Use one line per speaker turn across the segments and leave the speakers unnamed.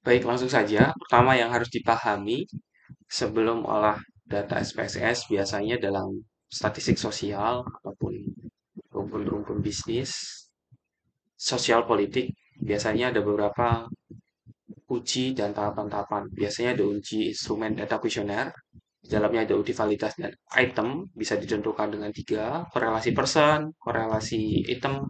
Baik, langsung saja. Pertama yang harus dipahami sebelum olah data SPSS biasanya dalam statistik sosial ataupun rumpun-rumpun bisnis, sosial politik, biasanya ada beberapa uji dan tahapan-tahapan. Biasanya ada uji instrumen data kuesioner, di dalamnya ada uji validitas dan item, bisa ditentukan dengan tiga, korelasi person, korelasi item,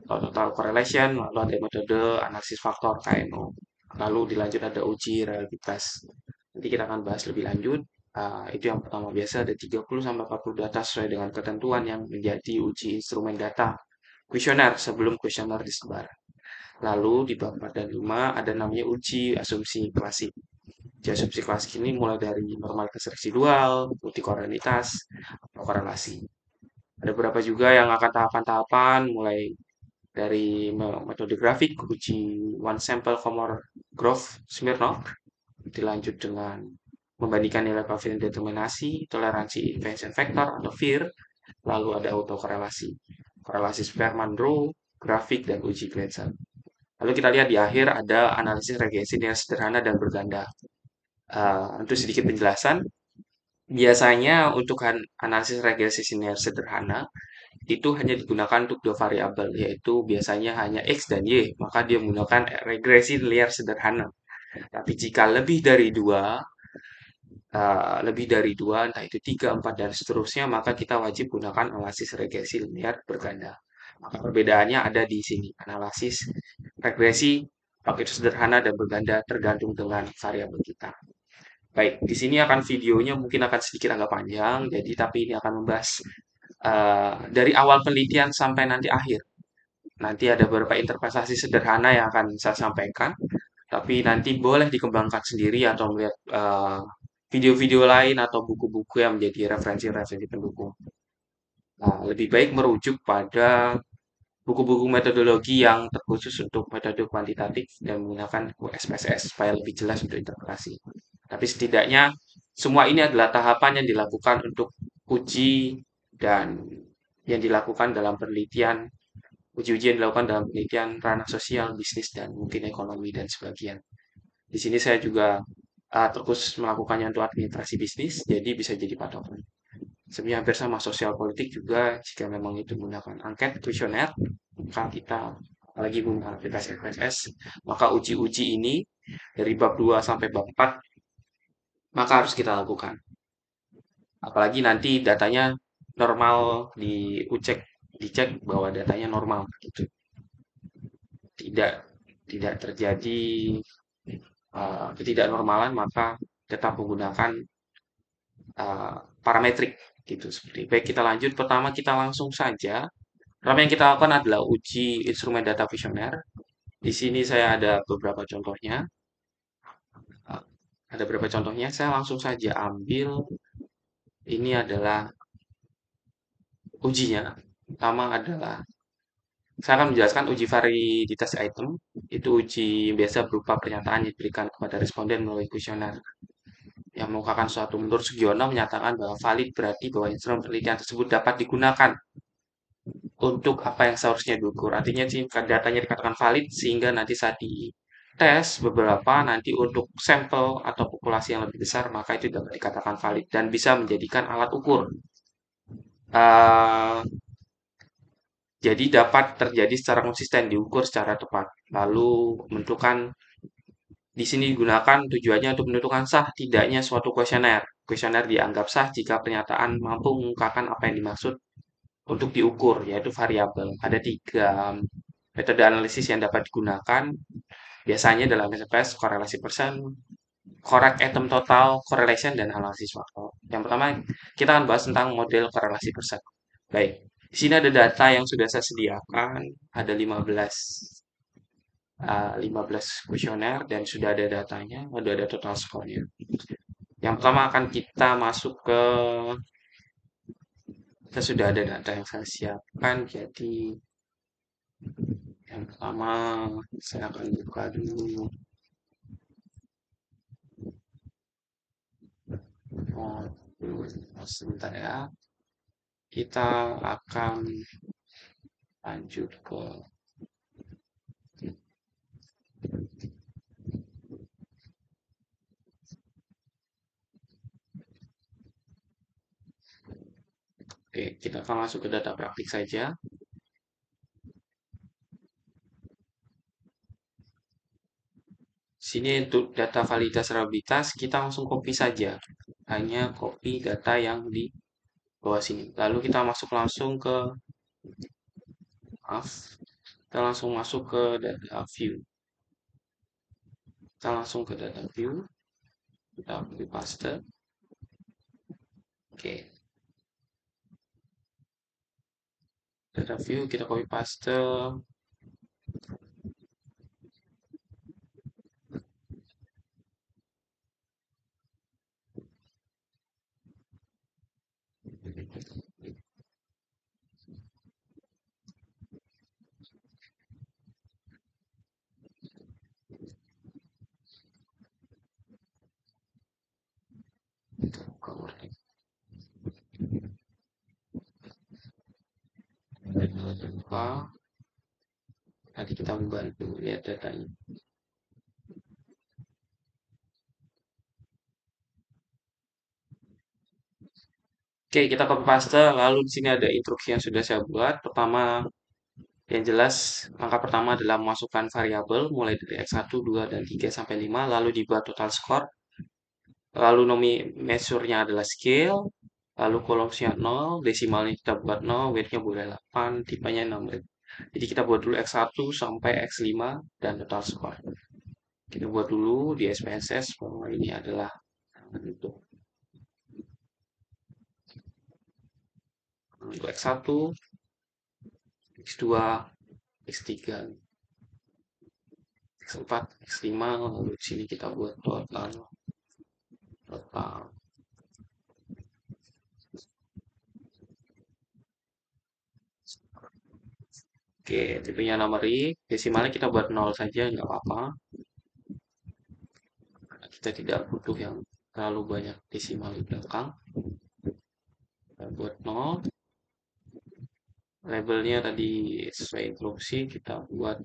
atau total correlation, lalu ada metode analisis faktor KNO. Lalu dilanjut ada uji realitas. Nanti kita akan bahas lebih lanjut. Itu yang pertama, biasa ada 30-40 data sesuai dengan ketentuan yang menjadi uji instrumen data kuesioner sebelum kuesioner disebar. Lalu di bab 4 dan 5 ada namanya uji asumsi klasik. Uji asumsi klasik ini mulai dari normalitas residual, multikorelitas, atau korelasi. Ada beberapa juga yang akan tahapan-tahapan mulai dari metode grafik, uji one sample Komor Grove Smirnov, dilanjut dengan membandingkan nilai koefisien determinasi, toleransi invention factor atau FIR, lalu ada autokorelasi, korelasi Spearman-Rowe, grafik, dan uji Gledson. Lalu kita lihat di akhir ada analisis regresi yang sederhana dan berganda. Untuk sedikit penjelasan, biasanya untuk analisis regresi linear sederhana itu hanya digunakan untuk dua variabel, yaitu biasanya hanya X dan Y, maka dia menggunakan regresi linear sederhana. Tapi jika lebih dari dua, entah itu tiga, empat, dan seterusnya, maka kita wajib gunakan analisis regresi linear berganda. Maka perbedaannya ada di sini, analisis regresi apakah itu sederhana dan berganda tergantung dengan variabel kita. Baik, di sini akan videonya mungkin akan sedikit agak panjang, jadi tapi ini akan membahas dari awal penelitian sampai nanti akhir. Nanti ada beberapa interpretasi sederhana yang akan saya sampaikan, tapi nanti boleh dikembangkan sendiri atau melihat video-video lain atau buku-buku yang menjadi referensi-referensi pendukung. Nah, lebih baik merujuk pada buku-buku metodologi yang terkhusus untuk metode kuantitatif dan menggunakan SPSS supaya lebih jelas untuk interpretasi. Tapi setidaknya semua ini adalah tahapan yang dilakukan untuk uji dan yang dilakukan dalam penelitian, uji-uji yang dilakukan dalam penelitian ranah sosial, bisnis, dan mungkin ekonomi dan sebagian. Di sini saya juga terkhusus melakukannya untuk administrasi bisnis, jadi bisa jadi patokan. Sebenarnya hampir sama sosial politik juga, jika memang itu menggunakan angket, kuesioner, maka kita apalagi menggunakan aplikasi FSS, maka uji-uji ini dari bab 2 sampai bab 4, maka harus kita lakukan. Apalagi nanti datanya normal, dicek bahwa datanya normal gitu. Tidak tidak terjadi ketidaknormalan, maka tetap menggunakan parametrik gitu seperti. Baik, kita lanjut. Pertama kita langsung saja. Pertama yang kita lakukan adalah uji instrumen data kuesioner. Di sini saya ada beberapa contohnya. Uh, ada beberapa contohnya. Saya langsung saja ambil. Ini adalah ujinya. Pertama adalah saya akan menjelaskan uji validitas item. Itu uji biasa berupa pernyataan yang diberikan kepada responden melalui kuesioner yang mengungkapkan suatu. Menurut Sugiono menyatakan bahwa valid berarti bahwa instrumen penelitian tersebut dapat digunakan untuk apa yang seharusnya diukur. Artinya sih datanya dikatakan valid sehingga nanti saat di tes beberapa nanti untuk sampel atau populasi yang lebih besar maka itu dapat dikatakan valid dan bisa menjadikan alat ukur. Uh, jadi dapat terjadi secara konsisten diukur secara tepat. Lalu menentukan di sini digunakan tujuannya untuk menentukan sah tidaknya suatu kuesioner. Kuesioner dianggap sah jika pernyataan mampu mengungkapkan apa yang dimaksud untuk diukur, yaitu variabel. Ada tiga metode analisis yang dapat digunakan. Biasanya dalam SPS, korelasi persen, correct atom total, correlation, dan analisis faktor. Yang pertama, kita akan bahas tentang model korelasi persen. Baik, di sini ada data yang sudah saya sediakan, ada 15 kuesioner dan sudah ada datanya, sudah ada total skornya. Yang pertama akan kita masuk ke kita sudah ada data yang saya siapkan, jadi yang pertama saya akan buka dulu. Oh, sebentar ya. Kita akan lanjut ke Kita akan masuk ke data praktik saja. Sini untuk data validitas reliabilitas kita langsung copy saja. Hanya copy data yang di bawah sini. Lalu kita masuk langsung ke maaf, kita langsung masuk ke data view. Kita langsung ke data view, kita copy paste. Oke. Data view kita copy paste. Lupa. Nanti kita membantu lihat datanya. Oke, kita copy paste. Lalu di sini ada instruksi yang sudah saya buat. Pertama, yang jelas, langkah pertama adalah memasukkan variabel mulai dari x1, 2, dan 3 sampai 5, lalu dibuat total score. Lalu measure-nya adalah scale, lalu kolomnya 0, desimalnya kita buat 0, weight-nya boleh 8, tipenya 6. Jadi kita buat dulu x1 sampai x5 dan total score. Kita buat dulu di SPSS bahwa ini adalah untuk x1, x2, x3, x4, x5, lalu di sini kita buat total. Oke, tipenya numerik, desimalnya kita buat 0 saja, nggak apa-apa. Kita tidak butuh yang terlalu banyak desimal di belakang. Kita buat 0. Labelnya tadi sesuai instruksi, kita buat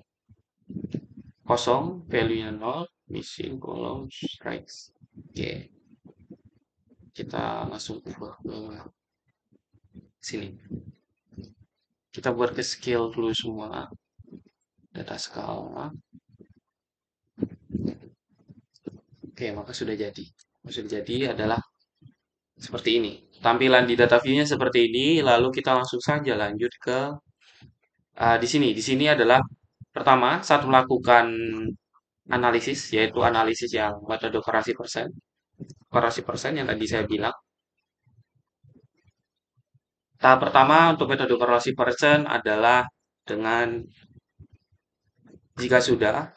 kosong, value-nya 0, missing, column, strikes. Oke, kita langsung ubah ke sini. Kita buat ke scale dulu semua, data skala. Oke, maka sudah jadi. Sudah jadi adalah seperti ini. Tampilan di data view-nya seperti ini, lalu kita langsung saja lanjut ke di sini. Di sini adalah pertama, saat melakukan analisis, yaitu analisis yang metode korelasi persen. Korelasi persen yang tadi saya bilang. Tahap pertama untuk metode korelasi persen adalah dengan jika sudah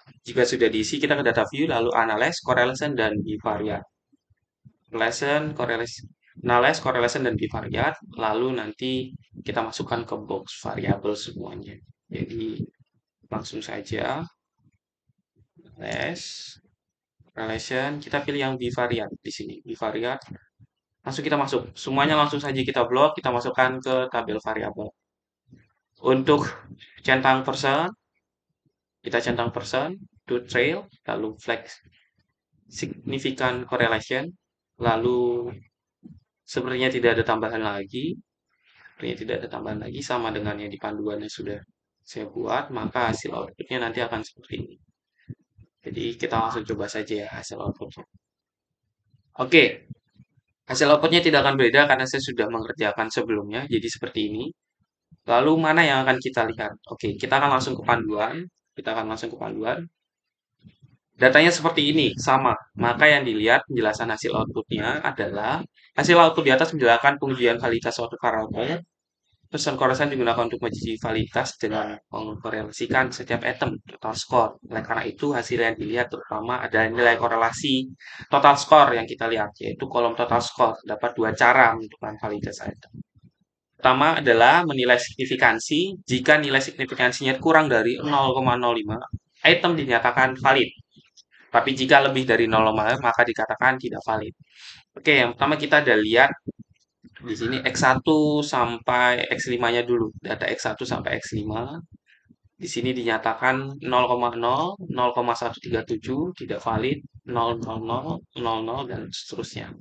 diisi kita ke data view lalu analyze, correlation dan bivariate. Analyze, correlation dan bivariate lalu nanti kita masukkan ke box variabel semuanya. Jadi langsung saja analyze, correlation, kita pilih yang bivariate di sini. Bivariate langsung kita masuk. Semuanya langsung saja kita blok, kita masukkan ke tabel variabel. Untuk centang persen, kita centang persen, to trail, lalu flex significant correlation, lalu sepertinya tidak ada tambahan lagi, sama dengan yang di panduannya sudah saya buat, maka hasil outputnya nanti akan seperti ini. Jadi kita langsung coba saja ya hasil outputnya. Oke, hasil outputnya tidak akan beda karena saya sudah mengerjakan sebelumnya, jadi seperti ini. Lalu mana yang akan kita lihat? Oke, kita akan langsung ke panduan. Datanya seperti ini, sama. Maka yang dilihat penjelasan hasil outputnya adalah hasil output di atas menjelaskan pengujian validitas suatu variabel. Pesan correlation digunakan untuk menguji validitas dengan mengkorelasikan setiap item total score. Oleh karena itu, hasil yang dilihat terutama ada nilai korelasi total score yang kita lihat, yaitu kolom total score. Dapat dua cara menentukan validitas item. Pertama adalah menilai signifikansi. Jika nilai signifikansinya kurang dari 0,05, item dinyatakan valid. Tapi jika lebih dari 0,5 maka dikatakan tidak valid. Oke, yang pertama kita ada lihat di sini X1 sampai X5-nya dulu. Data X1 sampai X5. Di sini dinyatakan 0,0, 0,137 tidak valid, 0,00, 00 dan seterusnya.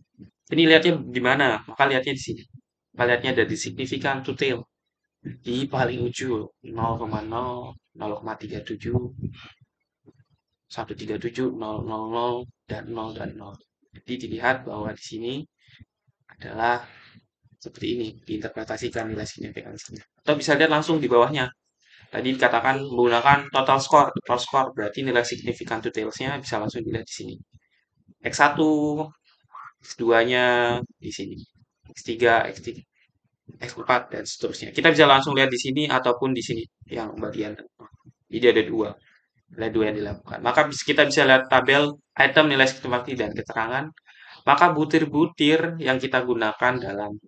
Ini lihatnya di mana? Maka lihatnya di sini. Lihatnya dari signifikan to tail. Di paling ujung 0,0, 0,37, 137, 000, dan 0 dan 0. Jadi dilihat bahwa di sini adalah seperti ini, diinterpretasikan nilai signifikansinya. Atau bisa lihat langsung di bawahnya. Tadi dikatakan menggunakan total score. Total score berarti nilai signifikan to tails-nya bisa langsung dilihat di sini. X1, X2-nya di sini. X3, X3, X4, dan seterusnya. Kita bisa langsung lihat di sini ataupun di sini yang bagian. Jadi ada dua yang dilakukan. Maka kita bisa lihat tabel item nilai signifikansi dan keterangan. Maka butir-butir yang kita gunakan dalam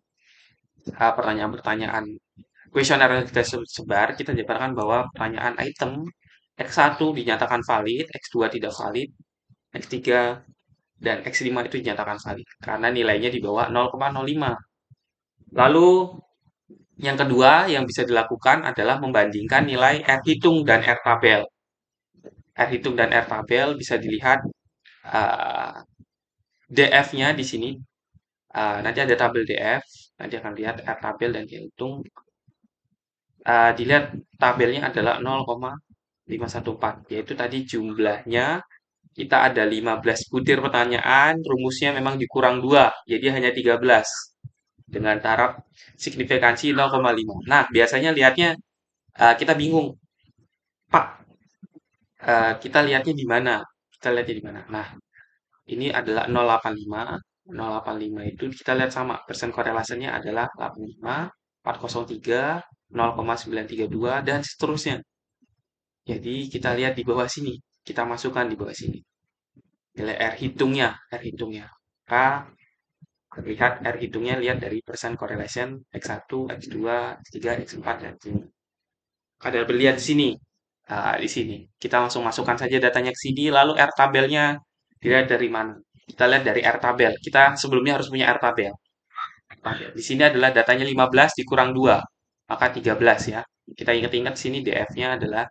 pertanyaan-pertanyaan kuesioner yang kita sebar, kita jabarkan bahwa pertanyaan item X1 dinyatakan valid, X2 tidak valid, X3 dan X5 itu dinyatakan valid karena nilainya di bawah 0,05. Lalu yang kedua yang bisa dilakukan adalah membandingkan nilai R hitung dan R tabel. R hitung dan R tabel bisa dilihat DF-nya di sini. Nanti ada tabel DF, nanti akan lihat R tabel dan R hitung. Dilihat tabelnya adalah 0,514, yaitu tadi jumlahnya kita ada 15 butir pertanyaan, rumusnya memang dikurang 2, jadi hanya 13 dengan taraf signifikansi 0,5. Nah, biasanya lihatnya kita bingung, Pak, kita lihatnya di mana? Kita lihatnya di mana? Nah, ini adalah 085. 085 itu kita lihat sama, persen korelasinya adalah 85, 403, 0,932, dan seterusnya. Jadi kita lihat di bawah sini, kita masukkan di bawah sini. Nilai R hitungnya, Maka lihat R hitungnya lihat dari persen correlation X1, X2, X3, X4, dan X5. Ada lihat di sini. Di sini. Kita langsung masukkan saja datanya ke sini, lalu R tabelnya dilihat dari mana? Kita lihat dari R tabel. Kita sebelumnya harus punya R tabel. Di sini adalah datanya 15 dikurang 2, maka 13 ya. Kita ingat-ingat sini DF-nya adalah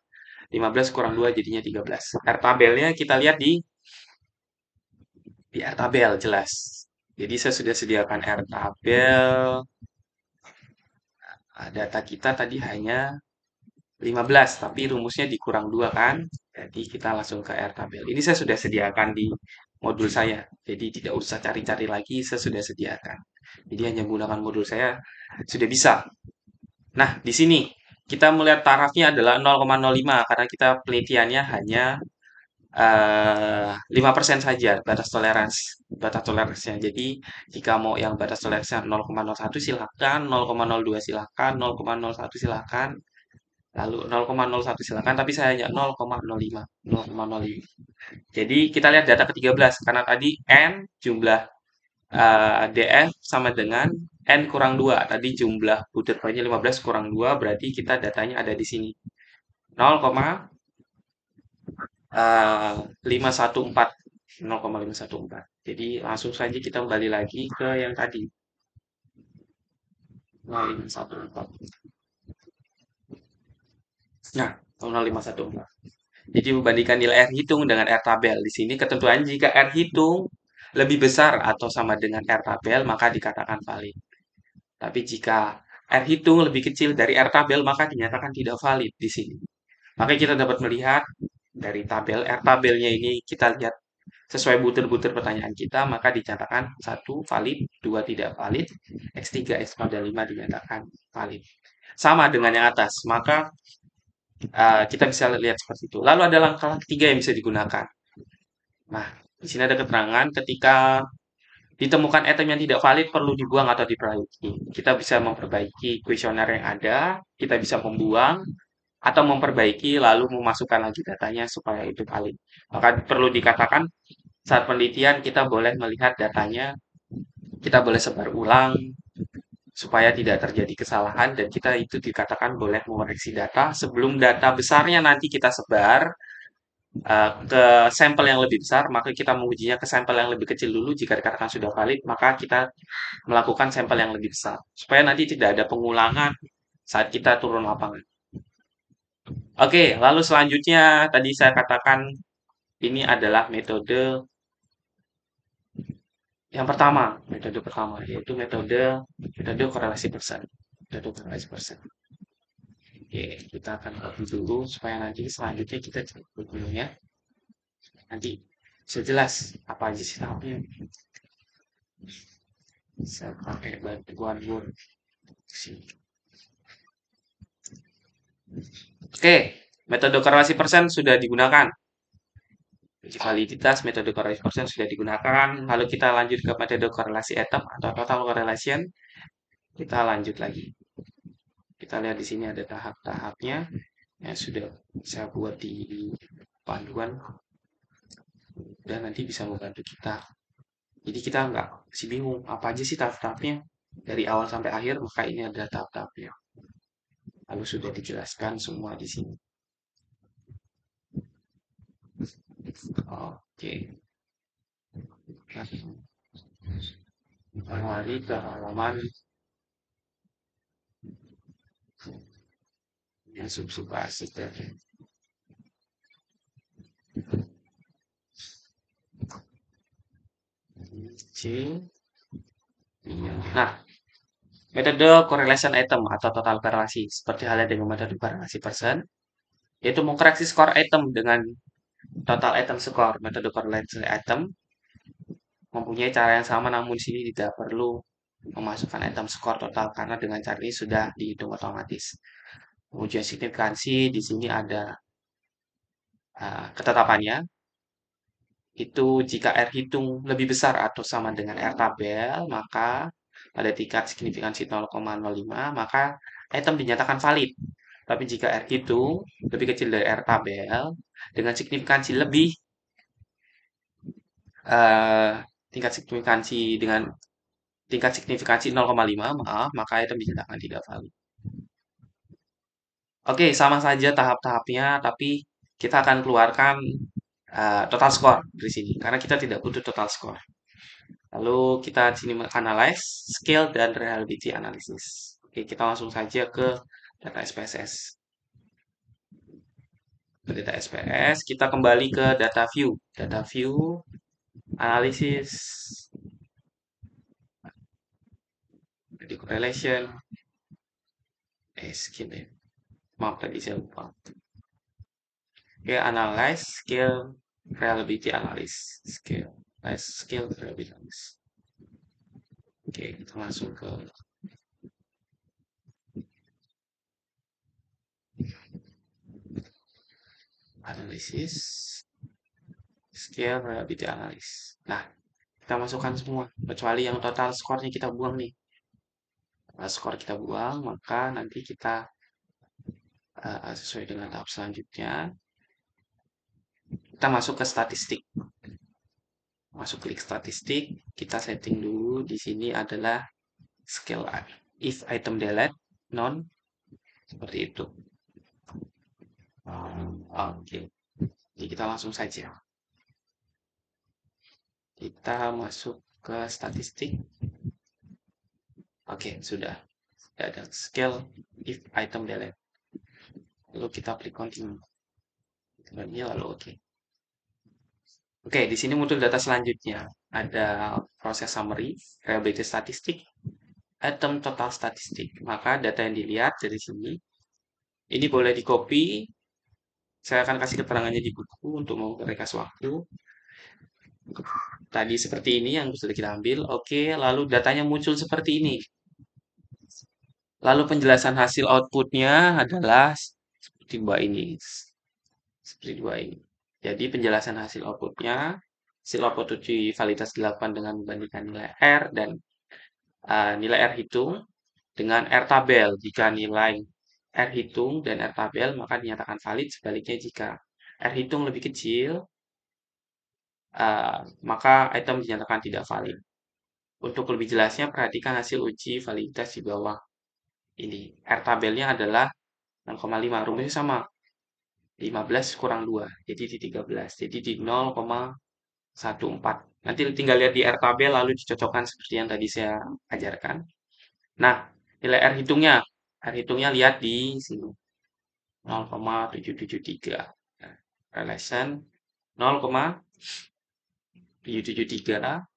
15 kurang 2 jadinya 13. R tabelnya kita lihat di R tabel jelas. Jadi saya sudah sediakan R tabel. Data kita tadi hanya 15, tapi rumusnya dikurang 2 kan. Jadi kita langsung ke R tabel. Ini saya sudah sediakan di modul saya. Jadi tidak usah cari-cari lagi, saya sudah sediakan. Jadi hanya menggunakan modul saya sudah bisa. Nah, di sini kita melihat tarafnya adalah 0,05 karena kita penelitiannya hanya 5% saja batas toleransinya. Jadi jika mau yang batas toleransinya 0,01 silakan, 0,02 silakan, 0,01 silakan, lalu 0,01 silakan, tapi saya hanya 0,05, 0,05. Jadi kita lihat data ke-13 karena tadi N jumlah DF sama dengan N kurang 2. Tadi jumlah butir poinnya 15 kurang 2 berarti kita datanya ada di sini. 0,514, 0,514. Jadi langsung saja kita kembali lagi ke yang tadi 0,514. Nah, 0,514. Jadi membandingkan nilai R hitung dengan R tabel. Di sini ketentuan jika R hitung lebih besar atau sama dengan R tabel maka dikatakan valid. Tapi jika R hitung lebih kecil dari R tabel maka dinyatakan tidak valid di sini. Maka kita dapat melihat dari tabel R tabelnya ini kita lihat sesuai butir-butir pertanyaan kita, maka dinyatakan 1 valid, 2 tidak valid, X3, X4, dan 5 dinyatakan valid. Sama dengan yang atas, maka kita bisa lihat seperti itu. Lalu ada langkah ketiga yang bisa digunakan. Nah, di sini ada keterangan ketika ditemukan item yang tidak valid perlu dibuang atau diperbaiki. Kita bisa memperbaiki kuesioner yang ada, kita bisa membuang, atau memperbaiki lalu memasukkan lagi datanya supaya itu valid. Maka perlu dikatakan saat penelitian kita boleh melihat datanya, kita boleh sebar ulang supaya tidak terjadi kesalahan dan kita itu dikatakan boleh mengoreksi data sebelum data besarnya nanti kita sebar ke sampel yang lebih besar, maka kita mengujinya ke sampel yang lebih kecil dulu. Jika dikatakan sudah valid, maka kita melakukan sampel yang lebih besar supaya nanti tidak ada pengulangan saat kita turun lapangan. Oke, lalu selanjutnya tadi saya katakan ini adalah metode Yang pertama, metode pertama yaitu metode metode korelasi persen. Metode korelasi persen. Oke, kita akan copy dulu supaya nanti selanjutnya kita cek dulu ya. Nanti bisa jelas apa aja sih tahapnya. Bisa pakai bantuan Word. Sini. Oke, metode korelasi persen sudah digunakan. Uji validitas metode korelasi persen sudah digunakan. Lalu kita lanjut ke metode korelasi atom atau total correlation. Kita lanjut lagi. Kita lihat di sini ada tahap-tahapnya yang sudah saya buat di panduan dan nanti bisa membantu kita. Jadi kita nggak masih bingung apa aja sih tahap-tahapnya dari awal sampai akhir, maka ini ada tahap-tahapnya. Lalu sudah dijelaskan semua di sini. Oke, kembali ke halaman yang sub-sub tadi. C. Nah, metode correlation item atau total korelasi seperti halnya dengan metode korelasi persen, yaitu mengkoreksi skor item dengan total item score. Metode correlation item mempunyai cara yang sama, namun di sini tidak perlu memasukkan item skor total karena dengan cara ini sudah dihitung otomatis. Pengujian signifikansi di sini ada ketetapannya, itu jika R hitung lebih besar atau sama dengan R tabel, maka pada tingkat signifikansi 0,05, maka item dinyatakan valid. Tapi jika R hitung lebih kecil dari R tabel, dengan signifikansi lebih, eh, tingkat signifikansi dengan tingkat signifikansi 0,5, maaf, maka item dinyatakan tidak valid. Oke, sama saja tahap-tahapnya, tapi kita akan keluarkan total score dari sini, karena kita tidak butuh total score. Lalu kita di sini analyze, scale, dan reliability analysis. Oke, kita langsung saja ke data SPSS. Ke data SPSS, kita kembali ke data view. Data view, analysis, jadi correlation, scale ya. Maaf tadi saya lupa. Oke, analyze, scale, reliability analysis. Scale, reliability analysis. Oke, kita langsung ke analisis, scale, reliability analysis. Nah, kita masukkan semua, kecuali yang total skornya kita buang nih. Total skor kita buang, maka nanti kita sesuai dengan tahap selanjutnya, kita masuk ke statistik. Masuk klik statistik, kita setting dulu. Di sini adalah scale if item delete, non, seperti itu. Oke, jadi kita langsung saja. Kita masuk ke statistik. Oke, sudah. Ada scale if item delete. Lalu kita klik continue. Lalu oke. Oke, di sini muncul data selanjutnya. Ada proses summary, reliability statistik, item total statistik. Maka data yang dilihat dari sini, ini boleh di copy. Saya akan kasih keterangannya di buku untuk memperringkas waktu. Tadi seperti ini yang sudah kita ambil. Oke, lalu datanya muncul seperti ini. Lalu penjelasan hasil outputnya adalah seperti dua ini. Seperti dua ini. Jadi penjelasan hasil outputnya, hasil output uji validitas dilakukan dengan membandingkan nilai R dan nilai R hitung dengan R tabel. Jika nilai R hitung dan R tabel maka dinyatakan valid. Sebaliknya jika R hitung lebih kecil, maka item dinyatakan tidak valid. Untuk lebih jelasnya perhatikan hasil uji validitas di bawah ini. R tabelnya adalah 0,5. Rumusnya sama. 15 kurang 2. Jadi di 13. Jadi di 0,14. Nanti tinggal lihat di R tabel lalu dicocokkan seperti yang tadi saya ajarkan. Nah, nilai R hitungnya. R hitungnya lihat di sini. 0,773. Relation 0,773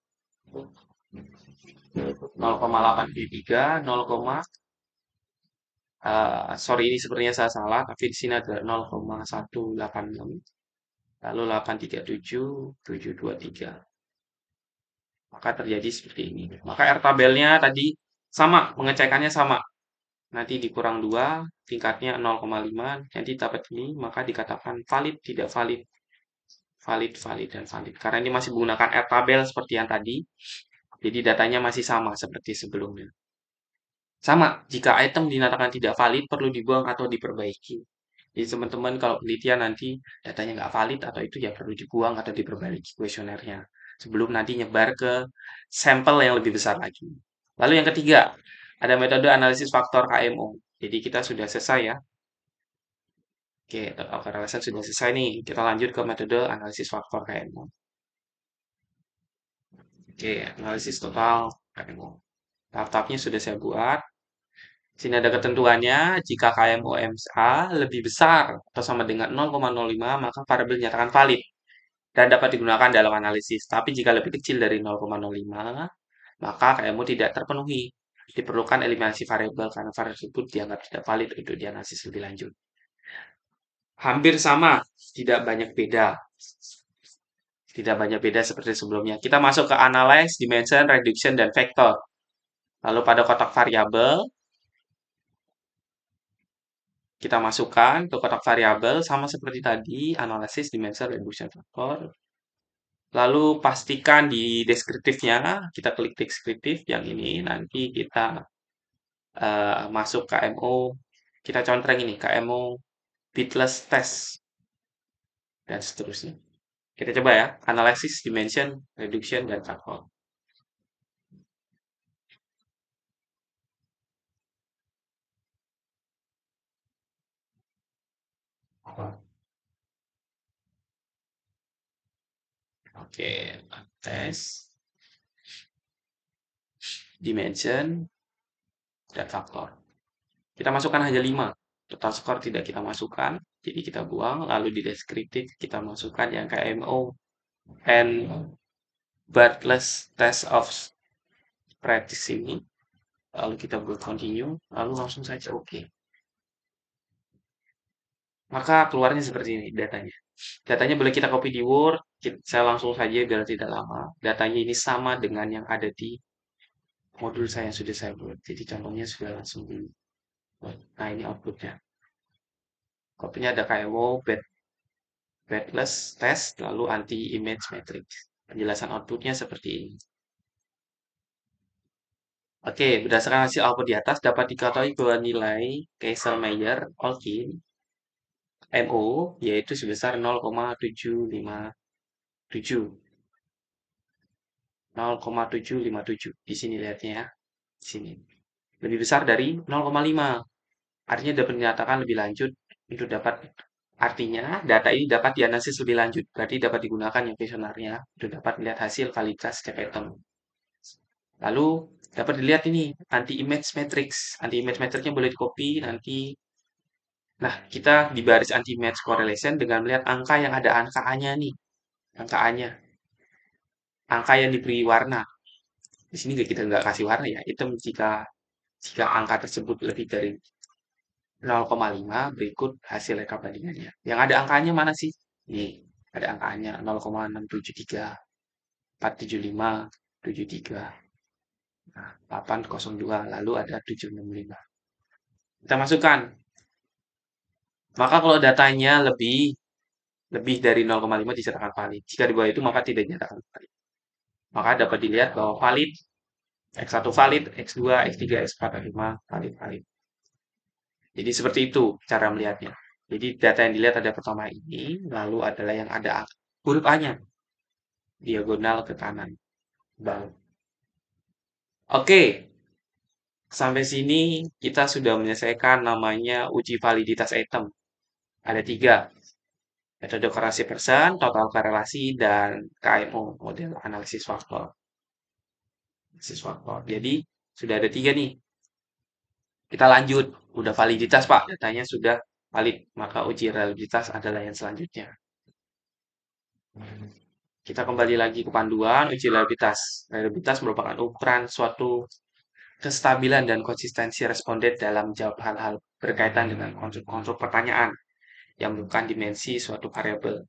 0,873, 0, sorry ini sepertinya saya salah, tapi di sini ada 0,186, lalu 837, 723. Maka terjadi seperti ini. Maka R tabelnya tadi sama, pengecekannya sama. Nanti dikurang 2, tingkatnya 0,5, nanti dapat ini, maka dikatakan valid, tidak valid, valid, valid, dan valid. Karena ini masih menggunakan R tabel seperti yang tadi, jadi datanya masih sama seperti sebelumnya. Sama, jika item dinyatakan tidak valid, perlu dibuang atau diperbaiki. Jadi teman-teman kalau penelitian nanti datanya nggak valid atau itu ya perlu dibuang atau diperbaiki kuesionernya. Sebelum nanti nyebar ke sampel yang lebih besar lagi. Lalu yang ketiga, ada metode analisis faktor KMO. Jadi kita sudah selesai ya. Oke, total correlation sudah selesai nih. Kita lanjut ke metode analisis faktor KMO. Oke, analisis total KMO. Tahap-tahapnya sudah saya buat. Sini ada ketentuannya, jika KMOMA lebih besar atau sama dengan 0,05, maka variabel dinyatakan valid dan dapat digunakan dalam analisis. Tapi jika lebih kecil dari 0,05, maka KMO tidak terpenuhi. Diperlukan eliminasi variabel karena variabel tersebut dianggap tidak valid untuk dianalisis lebih lanjut. Hampir sama, tidak banyak beda. Tidak banyak beda seperti sebelumnya. Kita masuk ke analyze, dimension, reduction, dan vector. Lalu pada kotak variabel, kita masukkan ke kotak variabel sama seperti tadi, analisis, dimension, reduction, vector. Lalu pastikan di deskriptifnya, kita klik deskriptif yang ini, nanti kita masuk KMO, kita contreng ini, KMO bitless test, dan seterusnya. Kita coba ya, analisis, dimension, reduction, dan vector. Oke, tes, dimension, dan faktor. Kita masukkan hanya 5. Total skor tidak kita masukkan, jadi kita buang. Lalu di deskriptif kita masukkan yang KMO and Bartlett's test of practice ini. Lalu kita buat continue, lalu langsung saja oke. Maka keluarnya seperti ini datanya. Datanya boleh kita copy di Word, saya langsung saja biar tidak lama. Datanya ini sama dengan yang ada di modul saya yang sudah saya buat. Jadi contohnya sudah langsung di. Nah ini outputnya. Kopinya ada KMO, Bedless test, lalu anti-image matrix. Penjelasan outputnya seperti ini. Oke, berdasarkan hasil output di atas dapat diketahui bahwa nilai Kessel-Meyer-Olkin MO yaitu sebesar 0,757. 0,757. Di sini lihatnya ya. Di sini. Lebih besar dari 0,5. Artinya dapat dinyatakan lebih lanjut untuk dapat. Artinya data ini dapat dianalisis lebih lanjut. Berarti dapat digunakan yang kuesionernya untuk dapat melihat hasil validitas setiap item. Lalu dapat dilihat ini anti-image matrix. Anti-image matrixnya boleh di copy nanti. Nah, kita di baris anti-image correlation dengan melihat angka yang ada angka A-nya nih. Angka A-nya. Angka yang diberi warna. Di sini kita nggak kasih warna ya. Item jika angka tersebut lebih dari 0,5 berikut hasil reka bandingannya. Yang ada angkanya mana sih? Nih, ada angkanya 0,673, 475, 73, nah, 802, lalu ada 765. Kita masukkan. Maka kalau datanya lebih dari 0,5 dinyatakan valid. Jika di bawah itu maka tidak dinyatakan valid. Maka dapat dilihat bahwa valid, X1 valid, X2, X3, X4, X5 valid, valid. Jadi seperti itu cara melihatnya. Jadi data yang dilihat ada pertama ini, lalu adalah yang ada huruf A-nya, diagonal ke kanan. Bang. Oke, sampai sini kita sudah menyelesaikan namanya uji validitas item. Ada 3, metode korelasi persen, total korelasi, dan KMO, model analisis faktor. Analisis faktor. Jadi sudah ada 3 nih. Kita lanjut, udah validitas Pak, datanya sudah valid, maka uji reliabilitas adalah yang selanjutnya. Kita kembali lagi ke panduan uji reliabilitas. Reliabilitas merupakan ukuran suatu kestabilan dan konsistensi responden dalam jawab hal-hal berkaitan dengan konstruk pertanyaan yang bukan dimensi suatu variabel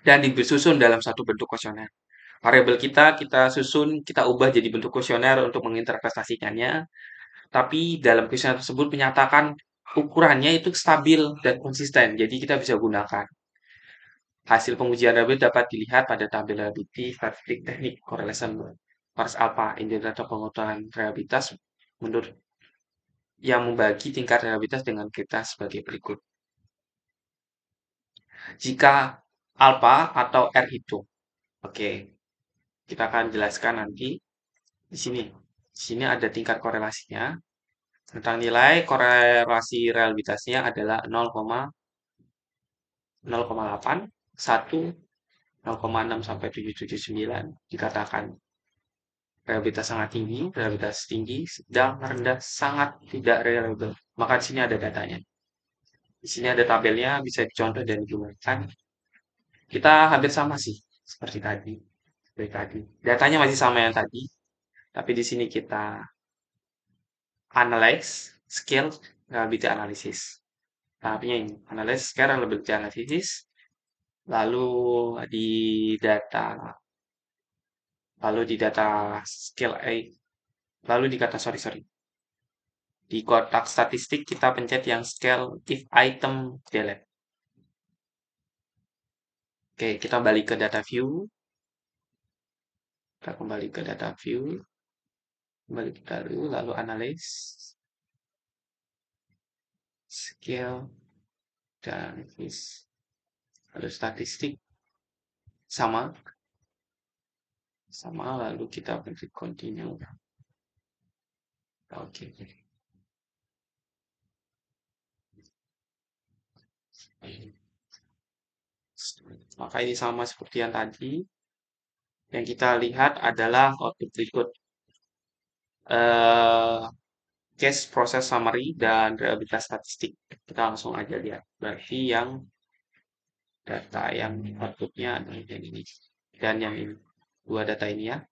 dan disusun dalam satu bentuk kuesioner. Variabel kita susun, kita ubah jadi bentuk kuesioner untuk menginterpretasikannya, tapi dalam kuesioner tersebut menyatakan ukurannya itu stabil dan konsisten, jadi kita bisa gunakan. Hasil pengujian reliability dapat dilihat pada tabel reliability statistik teknik correlation Pars alpha indikator pengetahuan reliabilitas menurut yang membagi tingkat reliabilitas dengan kita sebagai berikut. Jika alpha atau R hitung. Oke, kita akan jelaskan nanti di sini. Di sini ada tingkat korelasinya. Tentang nilai korelasi reliabilitasnya adalah 0,8, 1, 0,6 sampai 779 dikatakan reliabilitas sangat tinggi, reliabilitas tinggi, sedang, rendah, sangat tidak reliable. Maka di sini ada datanya. Di sini ada tabelnya, bisa dicontoh dan digunakan. Kita hampir sama sih, seperti tadi. Seperti tadi. Datanya masih sama yang tadi, tapi di sini kita analyze, scale, reliability analysis. Tahapnya ini, analyze, scale, reliability analysis. Lalu di data, lalu di data scale, lalu di kata sorry, di kotak statistik kita pencet yang scale if item delete. Oke, kita balik ke data view. Kita kembali ke data view. Kembali ke data lalu analyze, scale, dan lalu statistik. Sama. Sama, lalu kita pencet continue. Oke. Maka ini sama seperti yang tadi. Yang kita lihat adalah output berikut. Eh, case process summary dan reliabilitas statistik. Kita langsung aja lihat. Berarti yang data yang outputnya adalah yang ini. Dan yang ini. Dua data ini ya.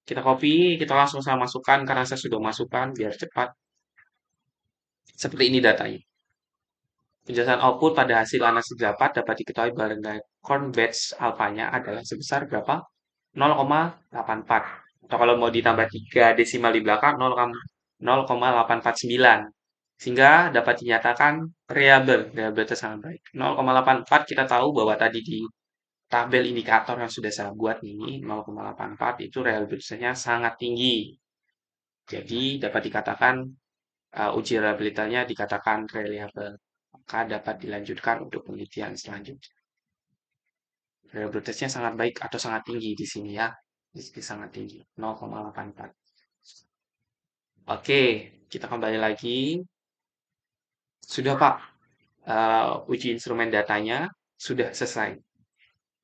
Kita copy, kita langsung saya masukkan karena saya sudah masukkan biar cepat. Seperti ini datanya. Penjelasan output pada hasil analisis dapat diketahui bahwa convex alfanya adalah sebesar berapa? 0,84. Atau kalau mau ditambah 3 desimal di belakang 0,849. Sehingga dapat dinyatakan reliable, reliabilitas sangat baik. 0,84 kita tahu bahwa tadi di tabel indikator yang sudah saya buat ini 0,84 itu reliabilitasnya sangat tinggi. Jadi dapat dikatakan uji reliabilitasnya dikatakan reliable. Maka dapat dilanjutkan untuk penelitian selanjutnya. Reliabilitasnya sangat baik atau sangat tinggi di sini ya. Di sini sangat tinggi, 0,84. Oke, kita kembali lagi. Sudah Pak, uji instrumen datanya sudah selesai.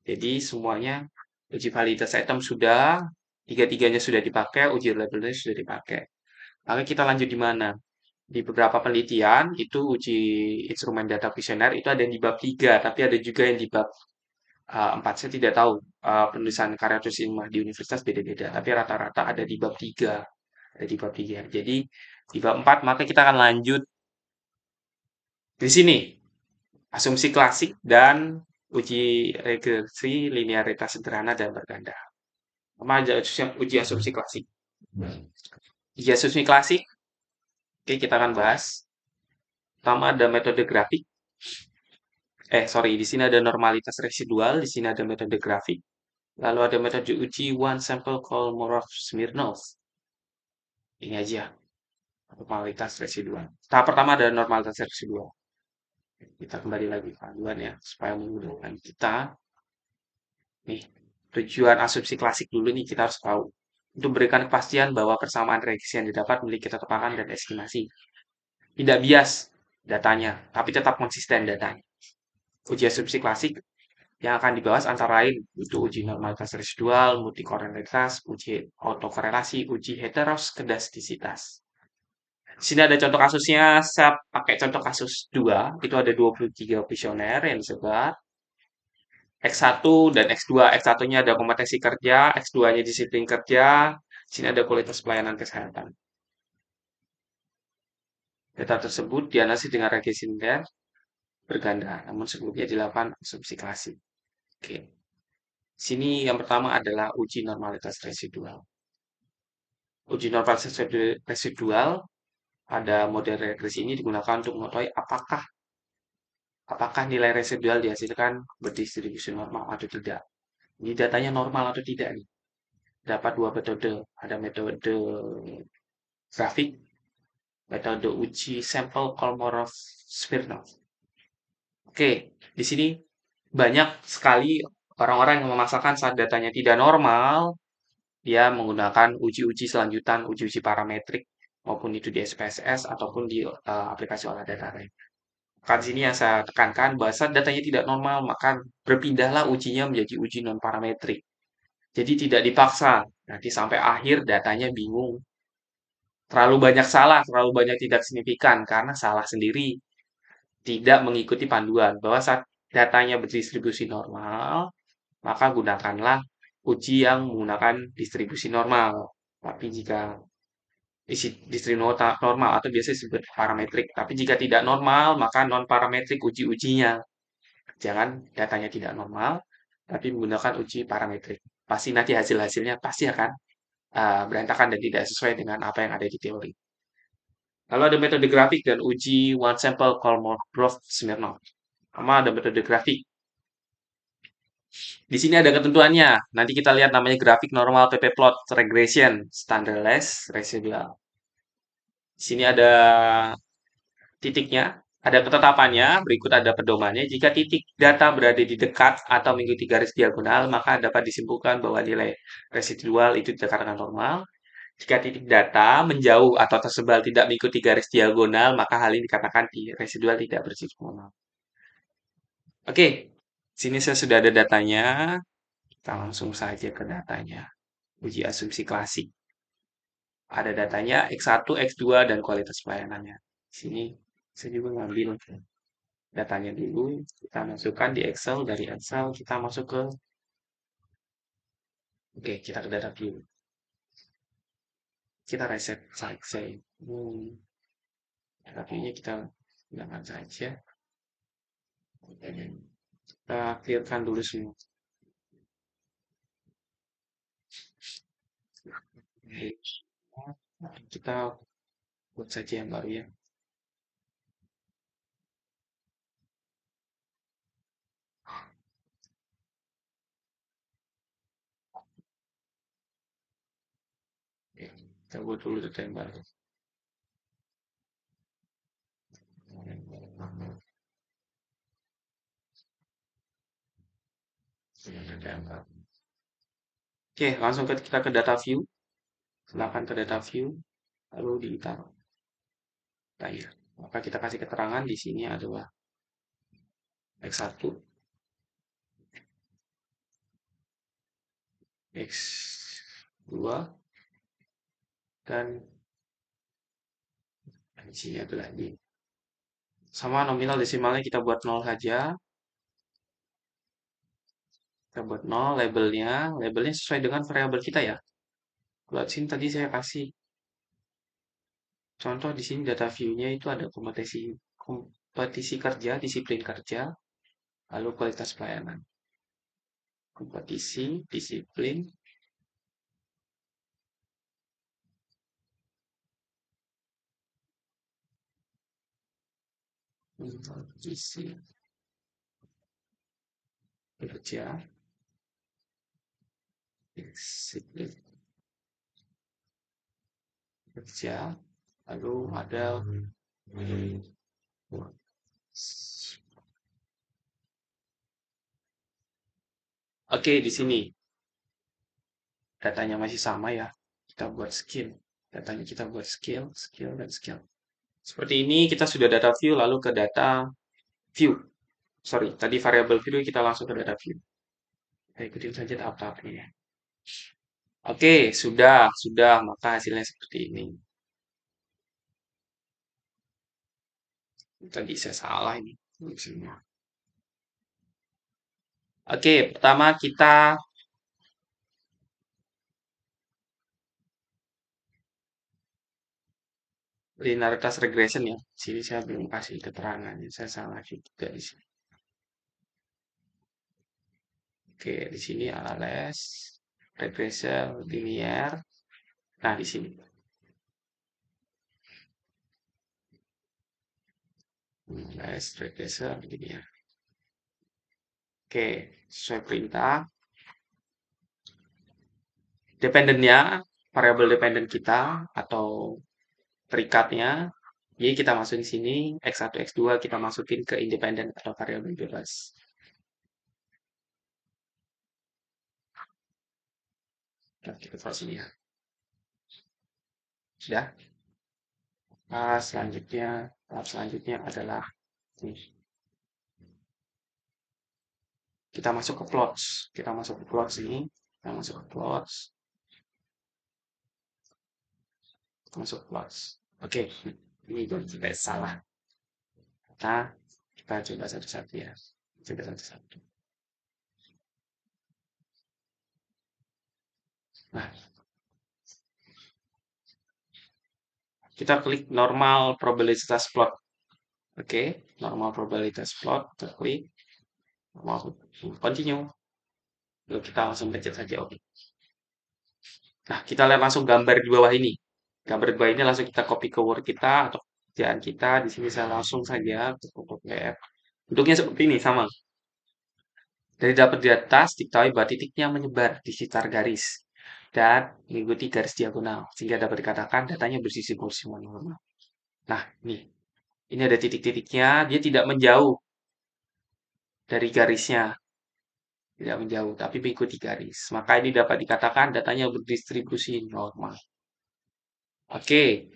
Jadi semuanya uji validitas item sudah, tiga-tiganya sudah dipakai, uji reliabilitas sudah dipakai. Maka kita lanjut di mana? Di beberapa penelitian itu uji instrumen data kuesioner itu ada di bab 3, tapi ada juga yang di bab 4. Saya tidak tahu penulisan karya tulis ilmiah di universitas beda-beda, tapi rata-rata ada di bab 3. Ada di bab 3. Jadi di bab 4 maka kita akan lanjut di sini. Asumsi klasik dan uji regresi linearitas sederhana dan berganda. Sama aja uji asumsi klasik. Uji asumsi klasik, oke kita akan bahas. Pertama ada metode grafik. Sorry, di sini ada normalitas residual, di sini ada metode grafik. Lalu ada metode uji one sample Kolmogorov-Smirnov. Ini aja, normalitas residual. Tahap pertama ada normalitas residual. Kita kembali lagi ke panduan ya, supaya memudahkan kita. Nih, tujuan asumsi klasik dulu nih kita harus tahu. Untuk memberikan kepastian bahwa persamaan reaksi yang didapat memiliki ketepakan dan estimasi. Tidak bias datanya, tapi tetap konsisten datanya. Uji asumsi klasik yang akan dibahas antara lain itu uji normalitas residual, multikorelasitas, uji autokorelasi, uji heteroskedastisitas. Di sini ada contoh kasusnya, saya pakai contoh kasus 2, itu ada 23 kuesioner yang disebar. X1 dan X2. X1-nya ada kompetensi kerja, X2-nya disiplin kerja, sini ada kualitas pelayanan kesehatan. Data tersebut dianalisis dengan regresi berganda, namun sebelumnya dilakukan asumsi klasik. Oke. Sini yang pertama adalah uji normalitas residual. Uji normalitas residual pada model regresi ini digunakan untuk mengetahui apakah nilai residual dihasilkan berdistribusi normal atau tidak. Ini datanya normal atau tidak nih. Dapat dua metode. Ada metode grafik, metode uji sampel Kolmorov-Smirnov. Oke, di sini banyak sekali orang-orang yang memaksakan saat datanya tidak normal, dia menggunakan uji-uji selanjutan, uji-uji parametrik, maupun itu di SPSS ataupun di aplikasi olah data lain. Kan sini yang saya tekankan, bahwa saat datanya tidak normal, maka berpindahlah ujinya menjadi uji non-parametrik. Jadi tidak dipaksa, nanti sampai akhir datanya bingung. Terlalu banyak salah, terlalu banyak tidak signifikan, karena salah sendiri. Tidak mengikuti panduan, bahwa saat datanya berdistribusi normal, maka gunakanlah uji yang menggunakan distribusi normal. Tapi jika isi distribusi normal atau biasanya disebut parametrik. Tapi jika tidak normal, maka non-parametrik uji-ujinya. Jangan datanya tidak normal, tapi menggunakan uji parametrik. Pasti nanti hasil-hasilnya pasti akan berantakan dan tidak sesuai dengan apa yang ada di teori. Lalu ada metode grafik dan uji one sample Kolmogorov-Smirnov. Sama ada metode grafik. Di sini ada ketentuannya. Nanti kita lihat namanya grafik normal pp-plot regression standardized residual. Di sini ada titiknya, ada ketetapannya, berikut ada pedomannya. Jika titik data berada di dekat atau mengikuti garis diagonal, maka dapat disimpulkan bahwa nilai residual itu dikatakan normal. Jika titik data menjauh atau tersebar tidak mengikuti garis diagonal, maka hal ini dikatakan di residual tidak bersifat normal. Oke, sini saya sudah ada datanya. Kita langsung saja ke datanya. Uji asumsi klasik. Ada datanya X1, X2, dan kualitas pelayanannya. Sini saya juga ngambil datanya dulu. Kita masukkan di Excel. Dari Excel kita masuk ke... Oke, kita ke data view. Kita reset selesai. Data view-nya kita gunakan saja. Kita clearkan dulu semua. Kita buat saja yang baru ya. Oke, kita buat dulu data yang baru. Oke, langsung kita ke data view. Silakan ke data view, lalu ditaruh. Nah, maka kita kasih keterangan di sini adalah X1, X2, dan di sini adalah ini. Sama nominal desimalnya kita buat 0 saja. Kita buat 0, labelnya sesuai dengan variabel kita ya. Kalau di sini tadi saya kasih contoh di sini data view-nya itu ada kompetisi kerja, disiplin kerja, lalu kualitas pelayanan. Kompetisi, disiplin, kompetisi kerja, disiplin kerja, lalu ada oke di sini datanya masih sama ya. Kita buat skill. Datanya kita buat skill, skill, dan skill. Seperti ini kita sudah data view lalu ke data view. Sorry, tadi variabel view kita langsung ke data view. Kita ikutin saja tahap-tahapnya. Oke, sudah, maka hasilnya seperti ini. Tadi saya salah ini. Oke, pertama kita linearitas regression ya. Sini saya belum kasih keterangannya, saya salah juga di sini. Oke, di sini analysis regression linear. Nah, di sini analysis regression linear. Oke, sesuai perintah. Dependennya, variabel dependen kita atau perikatnya, jadi kita masukin sini, X1, X2 kita masukin ke independen atau variabel bebas. Nah, kita taruh sini ya. Sudah. Tahap selanjutnya adalah nih, kita masuk ke plots. Kita masuk ke plots ini, kita masuk ke plots, masuk plots. Oke, ini gue tidak salah. Nah, kita coba satu-satu ya. Coba satu-satu. Nah, kita klik normal probabilitas plot. Oke, normal probabilitas plot, kita klik normal continue. Lalu kita langsung pencet saja oke. Nah, kita lihat langsung gambar di bawah ini. Gambar di bawah ini langsung kita copy ke Word kita atau kerjaan kita. Di sini saya langsung saja ke PDF. Bentuknya seperti ini, sama. Dari dapat di atas, diketahui bahwa titiknya menyebar di sekitar garis dan mengikuti garis diagonal, sehingga dapat dikatakan datanya bersisi kursiman normal. Nah, ini ada titik-titiknya, dia tidak menjauh dari garisnya, tidak menjauh, tapi mengikuti garis. Maka ini dapat dikatakan datanya berdistribusi normal. Oke,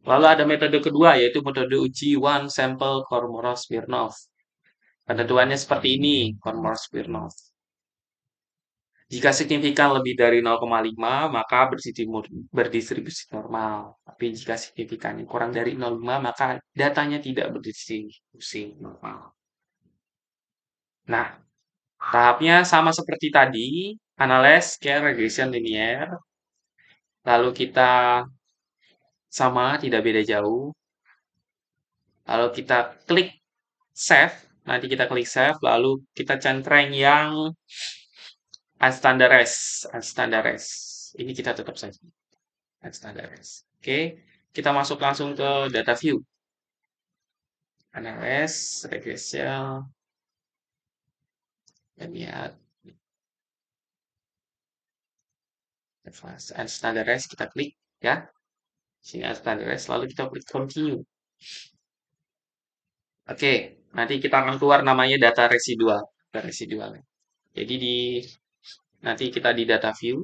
lalu ada metode kedua, yaitu metode uji one sample Kolmogorov-Smirnov. Penentuannya seperti ini, Kolmogorov-Smirnov. Jika signifikan lebih dari 0,5, maka berdistribusi normal. Tapi jika signifikannya kurang dari 0,5, maka datanya tidak berdistribusi normal. Nah, tahapnya sama seperti tadi, analyze, scale, regression, linear. Lalu kita sama, tidak beda jauh. Lalu kita klik save. Nanti kita klik save, lalu kita centreng yang unstandarized. Unstandarized. Ini kita tetap saja. Unstandarized. Oke, kita masuk langsung ke data view. Analyze, regression, lihat unstandarized, kita klik ya. Sini unstandarized, lalu kita klik continue. Oke, nanti kita akan keluar namanya data residual. Data residual. Jadi nanti kita di data view.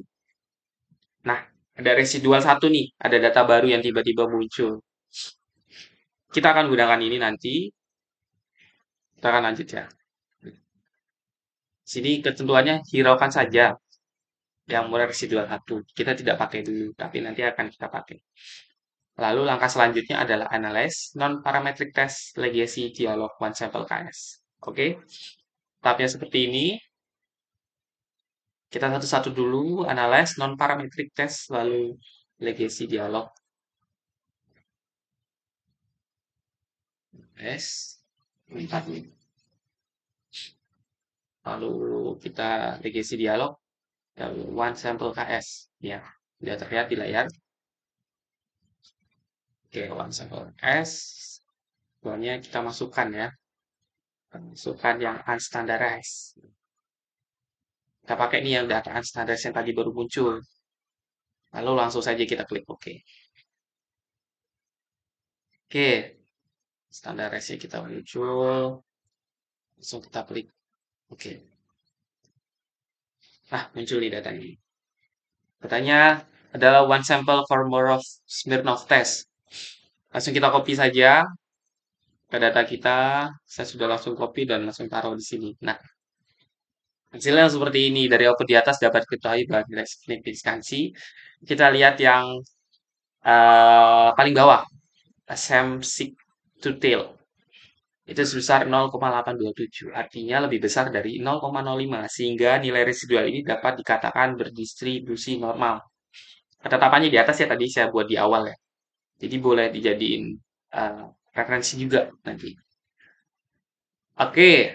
Nah, ada residual satu nih, ada data baru yang tiba-tiba muncul. Kita akan gunakan ini nanti. Kita akan lanjut ya. Sini ketentuannya hiraukan saja yang mulai residual satu. Kita tidak pakai dulu, tapi nanti akan kita pakai. Lalu langkah selanjutnya adalah analyze non-parametric test legacy dialog one sample KS. Oke, tahapnya seperti ini. Kita satu-satu dulu, analyze non-parametric test, lalu legacy dialog. Yes, lalu kita legacy dialog, lalu one sample KS. Ya, sudah terlihat di layar. Oke, one sample KS. Soalnya kita masukkan ya. Masukkan yang unstandarized. Kita pakai ini yang data unstandarized yang tadi baru muncul. Lalu langsung saja kita klik OK. Oke, standarized kita muncul. Langsung kita klik OK. Nah, muncul nih datanya. Datanya adalah one sample Kolmogorov Smirnov test. Langsung kita copy saja ke data kita. Saya sudah langsung copy dan langsung taruh di sini. Nah, hasilnya seperti ini. Dari output di atas dapat diketahui bahwa nilai signifikansi. Kita lihat yang paling bawah. Same seek to tail. itu sebesar 0,827. Artinya lebih besar dari 0,05 sehingga nilai residual ini dapat dikatakan berdistribusi normal. Ketetapannya di atas ya tadi saya buat di awal ya. Jadi boleh dijadiin uh, referensi juga nanti. Oke,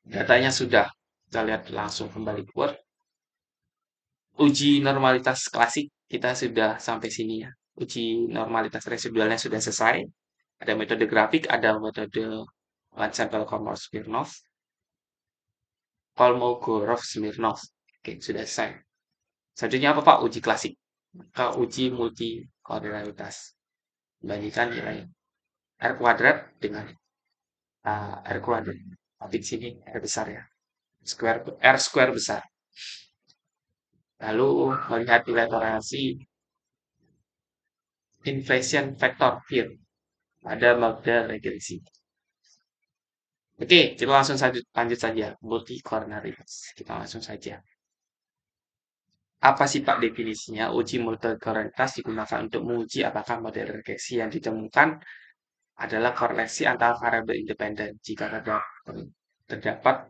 datanya sudah. Kita lihat langsung kembali ke Word. Uji normalitas klasik kita sudah sampai sini ya. Uji normalitas residualnya sudah selesai. Ada metode grafik, ada metode one sample Kolmogorov-Smirnov. Kolmogorov-Smirnov. Oke, sudah selesai. Selanjutnya apa Pak? Uji klasik. Maka uji multi koordinalitas. Bandingkan nilai R kuadrat dengan R kuadrat. Tapi di sini R besar ya. R square besar. Lalu melihat nilai toleransi inflation factor here pada model regresi. Oke, kita langsung lanjut saja. Multi coordinate. Kita langsung saja. Apa sih Pak definisinya? Uji multikoloritas digunakan untuk menguji apakah model regresi yang ditemukan adalah korelasi antara variabel independen. Jika terdapat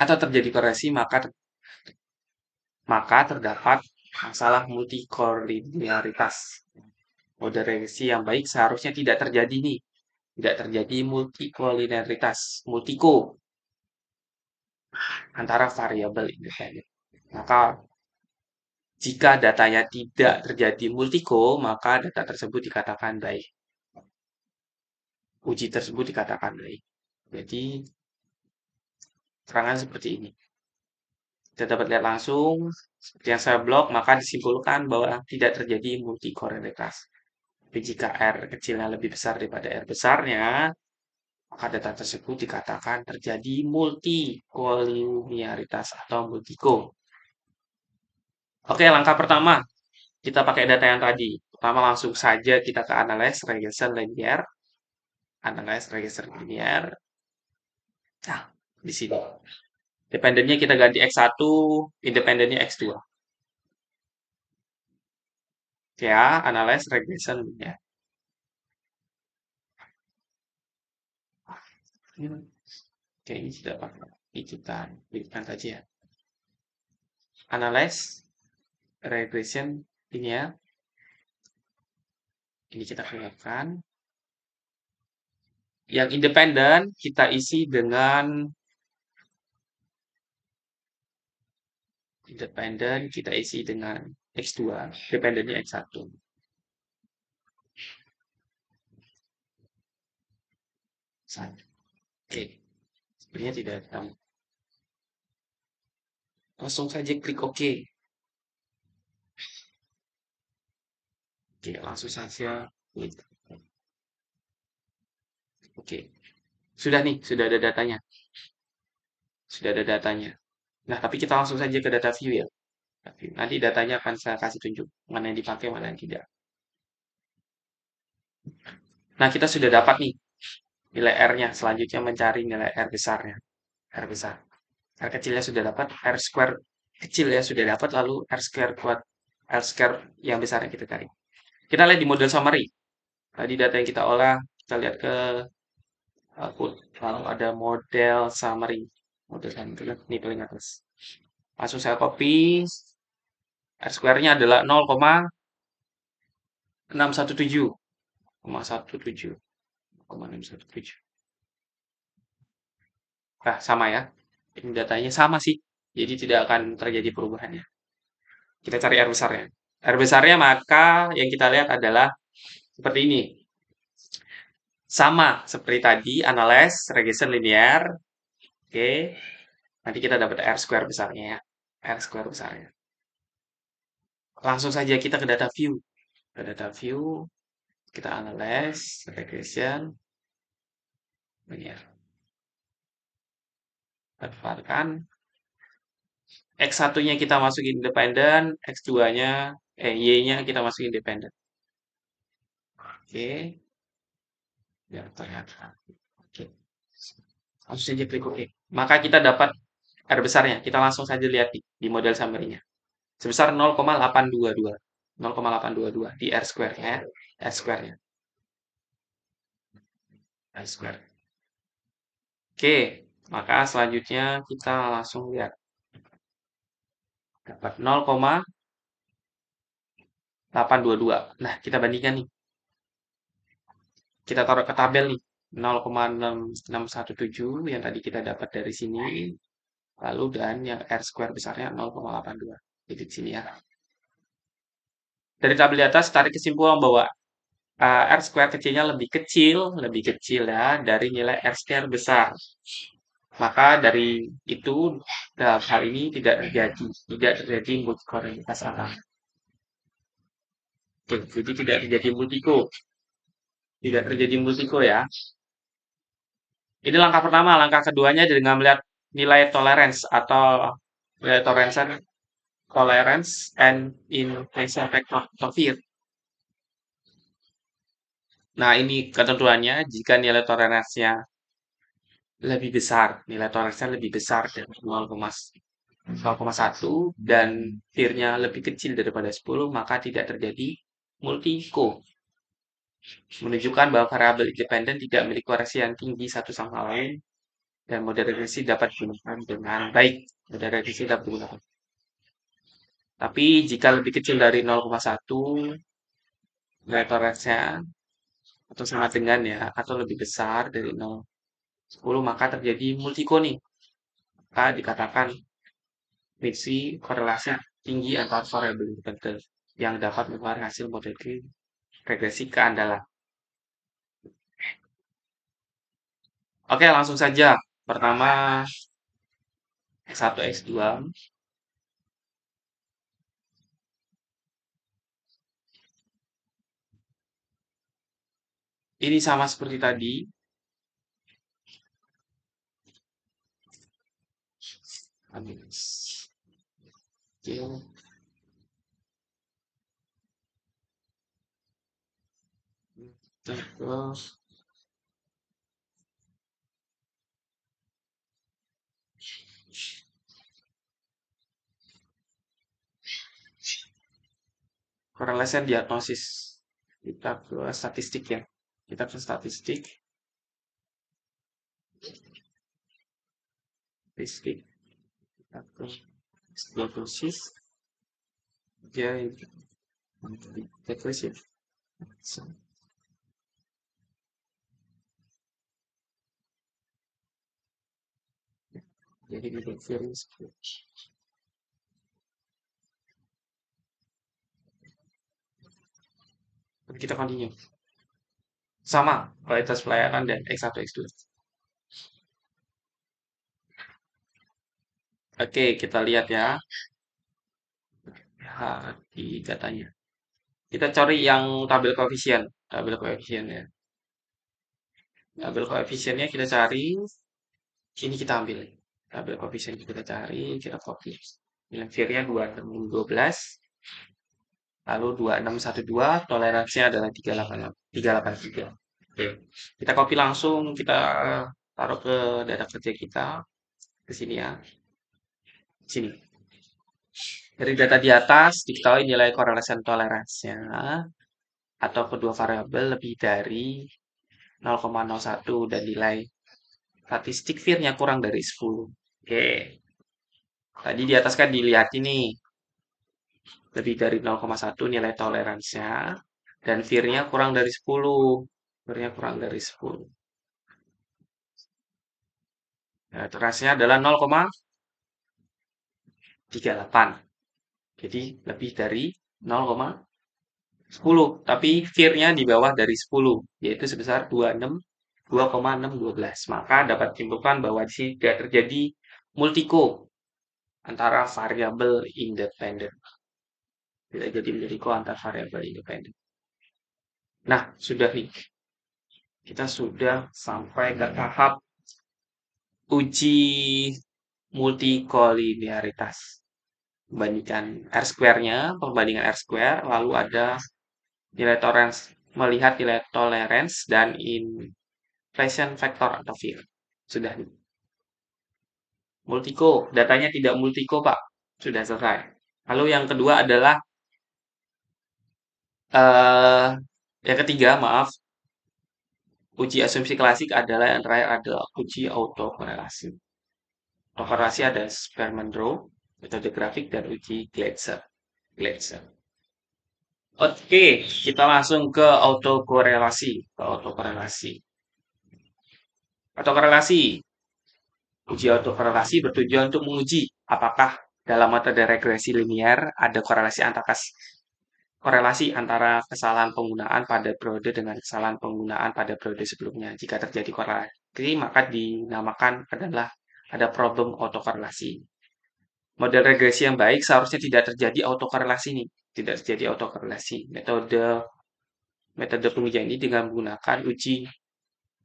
atau terjadi korelasi, maka terdapat masalah multikoliniaritas. Model regresi yang baik seharusnya tidak terjadi nih. Tidak terjadi multikoliniaritas, multiko antara variabel independen. Maka jika datanya tidak terjadi multiko, maka data tersebut dikatakan baik. Uji tersebut dikatakan baik. Jadi, keterangan seperti ini. Kita dapat lihat langsung, seperti yang saya blok, maka disimpulkan bahwa tidak terjadi multikoliniaritas. Tapi jika R kecilnya lebih besar daripada R besarnya, maka data tersebut dikatakan terjadi multikoliniaritas atau multiko. Oke, langkah pertama, kita pakai data yang tadi. Pertama langsung saja kita ke analyze regression linear. Analyze regression linear. Nah, di sini. Dependennya kita ganti X1, independennya X2. Ya, analyze regression linear. Oke, ini tidak pakai. Ini kita berikan saja ya. Analyze regression linear. Ini kita keluarkan. Yang independen kita isi dengan X2, dependennya X1. Oke, sebenarnya tidak ada. Langsung saja klik OK. Oke, langsung saja klik. Oke, sudah nih, sudah ada datanya. Sudah ada datanya. Nah, tapi kita langsung saja ke data view ya. Nanti datanya akan saya kasih tunjuk mana yang dipakai, mana yang tidak. Nah, kita sudah dapat nih nilai R-nya. Selanjutnya mencari nilai R besarnya. R besar. R kecilnya sudah dapat, R square kecil ya sudah dapat, lalu R square kuat, R square yang besarnya kita cari. Kita lihat di model summary. Tadi data yang kita olah, kita lihat ke output. Lalu ada model summary. Model summary, ini paling atas. Langsung saya copy. R square-nya adalah 0,617. 0,617. Nah, sama ya. Ini datanya sama sih. Jadi tidak akan terjadi perubahannya. Kita cari R besarnya. R besarnya maka yang kita lihat adalah seperti ini. Sama seperti tadi, analyze, regression linear. Oke. Nanti kita dapat R square besarnya ya. R square besarnya. Langsung saja kita ke data view. Ke data view, kita analyze, regression, linear. Kita keluarkan. X1-nya kita masukin independen, X2-nya, Y-nya kita masukin independen. Oke. Biar terlihat. Oke. Langsung saja klik OK. Maka kita dapat R besarnya. Kita langsung saja lihat di model summary-nya. Sebesar 0,822. 0,822 di R square-nya. R square-nya. R square. Oke, maka selanjutnya kita langsung lihat dapat 0,822. Nah, kita bandingkan nih. Kita taruh ke tabel nih. 0,6617 yang tadi kita dapat dari sini. Lalu dan yang R square besarnya 0,82. Jadi di sini ya. Dari tabel di atas tarik kesimpulan bahwa R square kecilnya lebih kecil ya dari nilai R square besar. Maka dari itu dalam hal ini tidak terjadi multikolonialitas alam. Oke, jadi tidak terjadi multiko, tidak terjadi multiko ya. Ini langkah pertama, langkah keduanya dengan melihat nilai tolerance atau nilai tolerance and inflation factor of fear. Nah, ini ketentuannya jika nilai toleransinya lebih besar, nilai toleransinya lebih besar dari 0,1 dan fear-nya lebih kecil daripada 10, maka tidak terjadi multiko. Menunjukkan bahwa variabel independen tidak memiliki korelasi yang tinggi satu sama lain dan model regresi dapat digunakan dengan baik. Model regresi dapat digunakan. Tapi jika lebih kecil dari 0,1, nilai toleransinya atau sama dengan ya, atau lebih besar dari 0,10, maka terjadi multiko nih. Maka dikatakan prediksi korelasi tinggi antara variabel independen yang dapat mempengaruhi hasil model regresi keandalan. Oke, langsung saja. Pertama, X1, X2. Ini sama seperti tadi. Oke. Terus korelasi diagnosis. Kita ke statistik ya. Kita ke statistik. Statistik. Kita ke diagnosis. Jadi, diagnosis. Jadi di virus. Kita continue. Sama kualitas pelayanan dan X1, X2. Oke, kita lihat ya. Di datanya. Kita cari yang tabel koefisien. Tabel koefisien ya. Tabel koefisiennya kita cari. Ini kita ambil. Tabel koefisien kita cari. Kita copy. Nilai V-nya 2612. Lalu 2612. Toleransinya adalah 383. Oke. Kita copy langsung. Kita taruh ke data kerja kita. Ke sini ya. Sini. Dari data di atas diketahui nilai korelasi toleransinya atau kedua variabel lebih dari 0,01 dan nilai statistik fear-nya kurang dari 10. Oke. Tadi di atas kan dilihat ini lebih dari 0,1 nilai toleransinya dan fear-nya kurang dari 10. Fear-nya kurang dari 10. Nah, toleransinya adalah 0,38. Jadi lebih dari 0,10. Tapi fear-nya di bawah dari 10, yaitu sebesar 2,612. Maka dapat disimpulkan bahwa di sini tidak terjadi multiko antara variabel independen. Tidak jadi multiko antara variabel independen. Nah, sudah nih. Kita sudah sampai ke tahap uji multikolinearitas. Perbandingan R square, lalu ada nilai tolerance, melihat nilai tolerance dan inflation factor atau fear. Sudah nih. Multiko, datanya tidak multiko, Pak. Sudah selesai. Lalu yang kedua adalah yang ketiga, maaf, Uji asumsi klasik adalah yang terakhir adalah uji autokorelasi. Autokorelasi ada Spearman Rule, metode grafik, dan uji Gleiser. Gleiser. Oke, kita langsung ke autokorelasi. Ke autokorelasi. Autokorelasi. Uji autokorelasi bertujuan untuk menguji apakah dalam metode regresi linier ada korelasi antara kesalahan penggunaan pada periode dengan kesalahan penggunaan pada periode sebelumnya. Jika terjadi korelasi, maka dinamakan adalah ada problem autokorelasi. Model regresi yang baik seharusnya tidak terjadi autokorelasi ini, tidak terjadi autokorelasi. Metode pengujian ini dengan menggunakan uji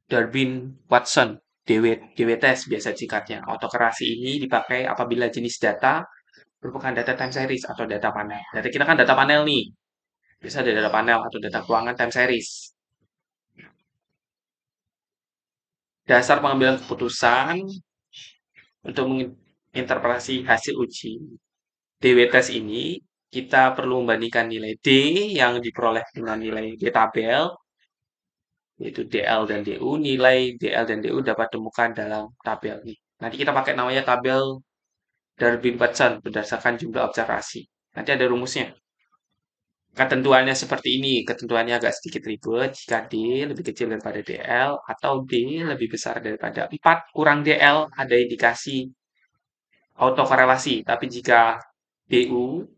Darwin-Watson, DW-test biasa singkatnya. Autokorelasi ini dipakai apabila jenis data merupakan data time series atau data panel. Data kita kan data panel nih. Bisa ada data panel atau data keuangan time series. Dasar pengambilan keputusan untuk menginterpretasi hasil uji DW test ini, kita perlu membandingkan nilai D yang diperoleh dengan nilai D tabel, yaitu DL dan DU. Nilai DL dan DU dapat ditemukan dalam tabel ini. Nanti kita pakai namanya tabel Darwin-Watson berdasarkan jumlah observasi. Nanti ada rumusnya. Ketentuannya seperti ini, ketentuannya agak sedikit ribet. Jika D lebih kecil daripada DL atau D lebih besar daripada 4 kurang DL, ada indikasi autokorelasi. Tapi jika DU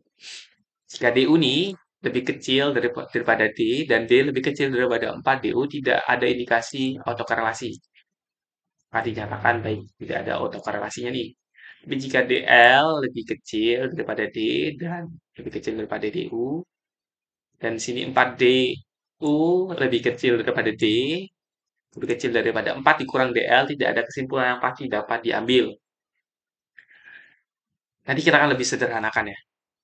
nih lebih kecil daripada D dan D lebih kecil daripada 4, DU tidak ada indikasi autokorelasi. Maka dinyatakan baik, tidak ada autokorelasinya nih. Tapi jika DL lebih kecil daripada D dan lebih kecil daripada DU, dan sini 4DU lebih kecil daripada D, lebih kecil daripada 4 dikurang DL, tidak ada kesimpulan yang pasti dapat diambil. Nanti kita akan lebih sederhanakan ya.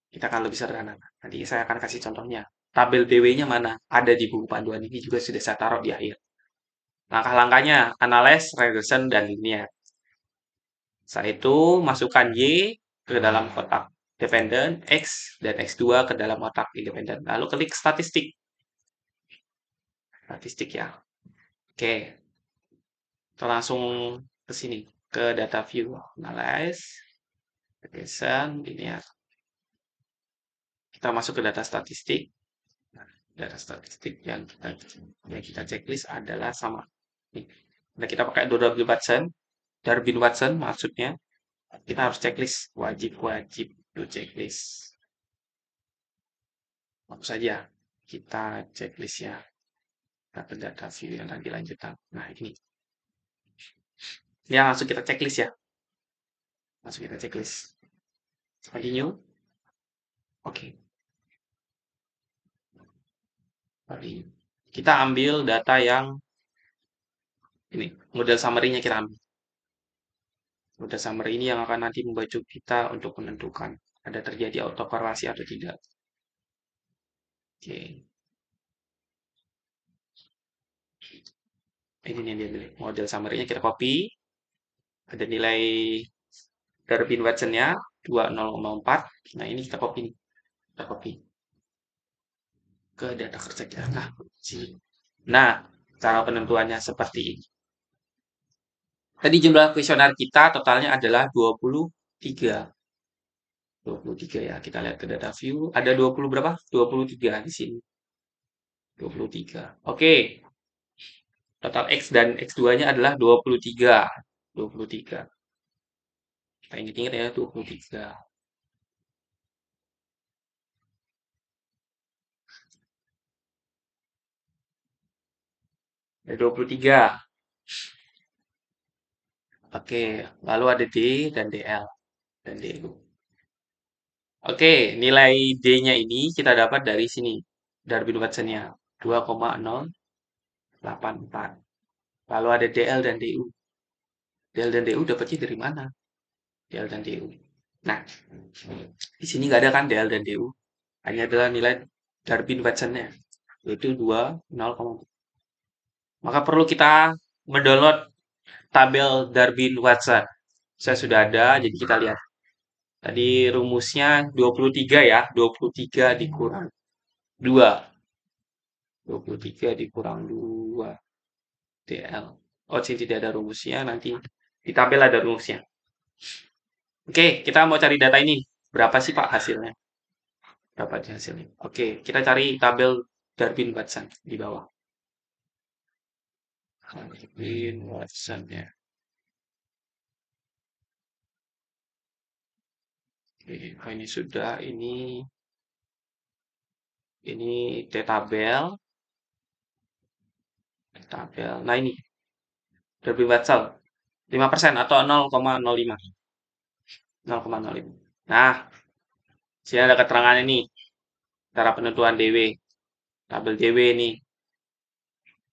Kita akan lebih sederhanakan. Nanti saya akan kasih contohnya. Tabel DW-nya mana? Ada di buku panduan ini juga sudah saya taruh di akhir. Langkah-langkahnya, analyze, regression, dan linear. Setelah itu, masukkan Y ke dalam kotak dependent, X dan X2 ke dalam kotak independen. Lalu klik statistik. Statistik ya. Oke, kita langsung ke sini, ke data view. Analyze, regression, linear. Kita masuk ke data statistik. Nah, data statistik yang kita checklist adalah sama. Nah, kita pakai Darwin Watson maksudnya. Kita harus checklist, wajib do checklist. Langsung saja kita checklist ya. Data view yang tadi lanjutan. Nah, ini. Ya, langsung kita checklist ya. Langsung kita checklist. Continue. Oke. Kita ambil data yang ini, model summary-nya kita ambil. Model summary ini yang akan nanti membantu kita untuk menentukan ada terjadi autokorelasi atau tidak. Oke. Ini yang dia pilih. Model summary-nya kita copy. Ada nilai Darwin Watson-nya 20,4. Nah, ini kita copy nih. Kita copy ke data kerja kita. Nah, cara penentuannya seperti ini. Tadi jumlah kuesioner kita totalnya adalah 23. 23 ya. Kita lihat ke data view. Ada 20 berapa? 23 di sini. 23. Oke. Total X dan X2-nya adalah 23. 23. Kita ingat-ingat ya, 23. Ada 23. Oke, lalu ada D dan DL dan DU. Oke, nilai D-nya ini kita dapat dari sini. Darwin Watson-nya 2,084. Lalu ada DL dan DU. DL dan DU dapatnya dari mana? DL dan DU. Nah, di sini nggak ada kan DL dan DU. Hanya adalah nilai Darwin Watson-nya, yaitu 2,0. Maka perlu kita mendownload tabel Darwin Watson. Saya sudah ada, jadi kita lihat. Tadi rumusnya 23 ya, 23 dikurang 2. 23 dikurang 2. DL. Oh, sini tidak ada rumusnya, nanti di tabel ada rumusnya. Oke, kita mau cari data ini. Berapa sih Pak hasilnya? Berapa sih hasilnya? Oke, kita cari tabel Darwin-Watson di bawah. Darwin-Watson ya. Oke, oh ini sudah, ini tabel, tabel. Nah ini Darwin-Watson 5% atau 0,05. 0,05. Nah, sini ada keterangan ini, cara penentuan DW. Tabel DW ini.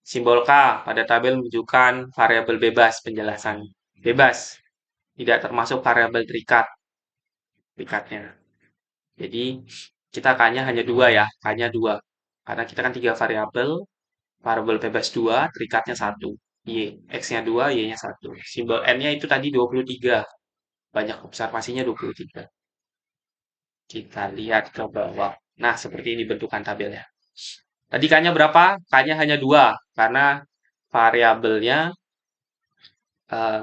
Simbol K pada tabel menunjukkan variabel bebas penjelasan. Bebas, tidak termasuk variabel terikat. Terikatnya. Jadi, kita K-nya hanya dua ya. K-nya dua. Karena kita kan tiga variabel. Variabel bebas dua, terikatnya satu. Y. X-nya dua, Y-nya satu. Simbol N-nya itu tadi 23. Banyak observasinya 23. Kita lihat ke bawah. Nah, seperti ini bentukan tabelnya. Tadi K-nya berapa? K-nya hanya 2. Karena variabelnya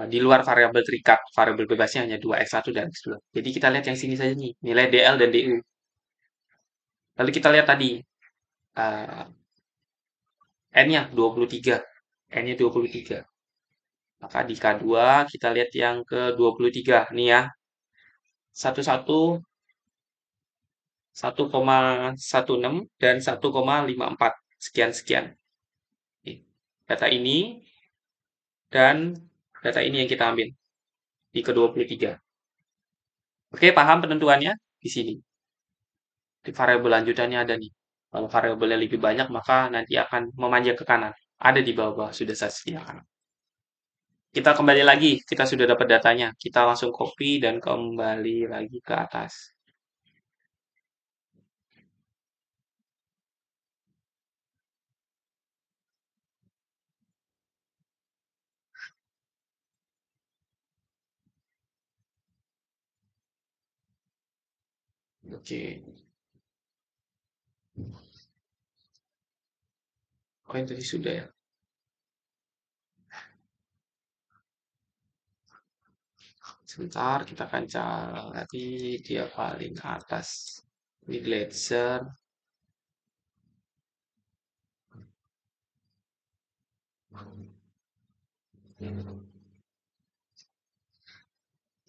di luar variabel terikat. Variabel bebasnya hanya 2, X1 dan X2. Jadi kita lihat yang sini saja nih. Nilai DL dan DU. Lalu kita lihat tadi. eh, N-nya 23. N-nya 23. Maka di K2 kita lihat yang ke 23. Nih ya. 11, 1,16 dan 1,54. Sekian-sekian. Data ini dan data ini yang kita ambil di ke-23. Oke, paham penentuannya? Di sini. Di variabel lanjutannya ada nih. Kalau variabelnya lebih banyak, maka nanti akan memanjang ke kanan. Ada di bawah, sudah saya sediakan. Kita kembali lagi, kita sudah dapat datanya. Kita langsung copy dan kembali lagi ke atas. Oke. Oh, yang tadi sudah ya. Sebentar, kita akan cari dia paling atas. Ini Glazer.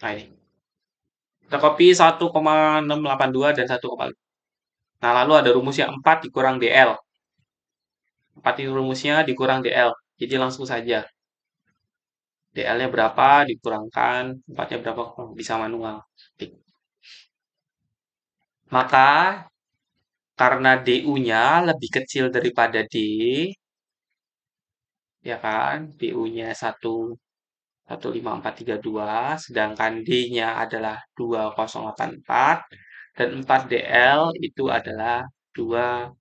Nah, ini. Kita copy 1,682 dan 1,5. Nah, lalu ada rumusnya 4 dikurang DL. 4 ini rumusnya dikurang DL. Jadi langsung saja. DL-nya berapa dikurangkan 4-nya berapa, bisa manual. Maka karena DU-nya lebih kecil daripada D, ya kan? DU-nya 1,15432, sedangkan D-nya adalah 2084 dan 4 DL itu adalah 4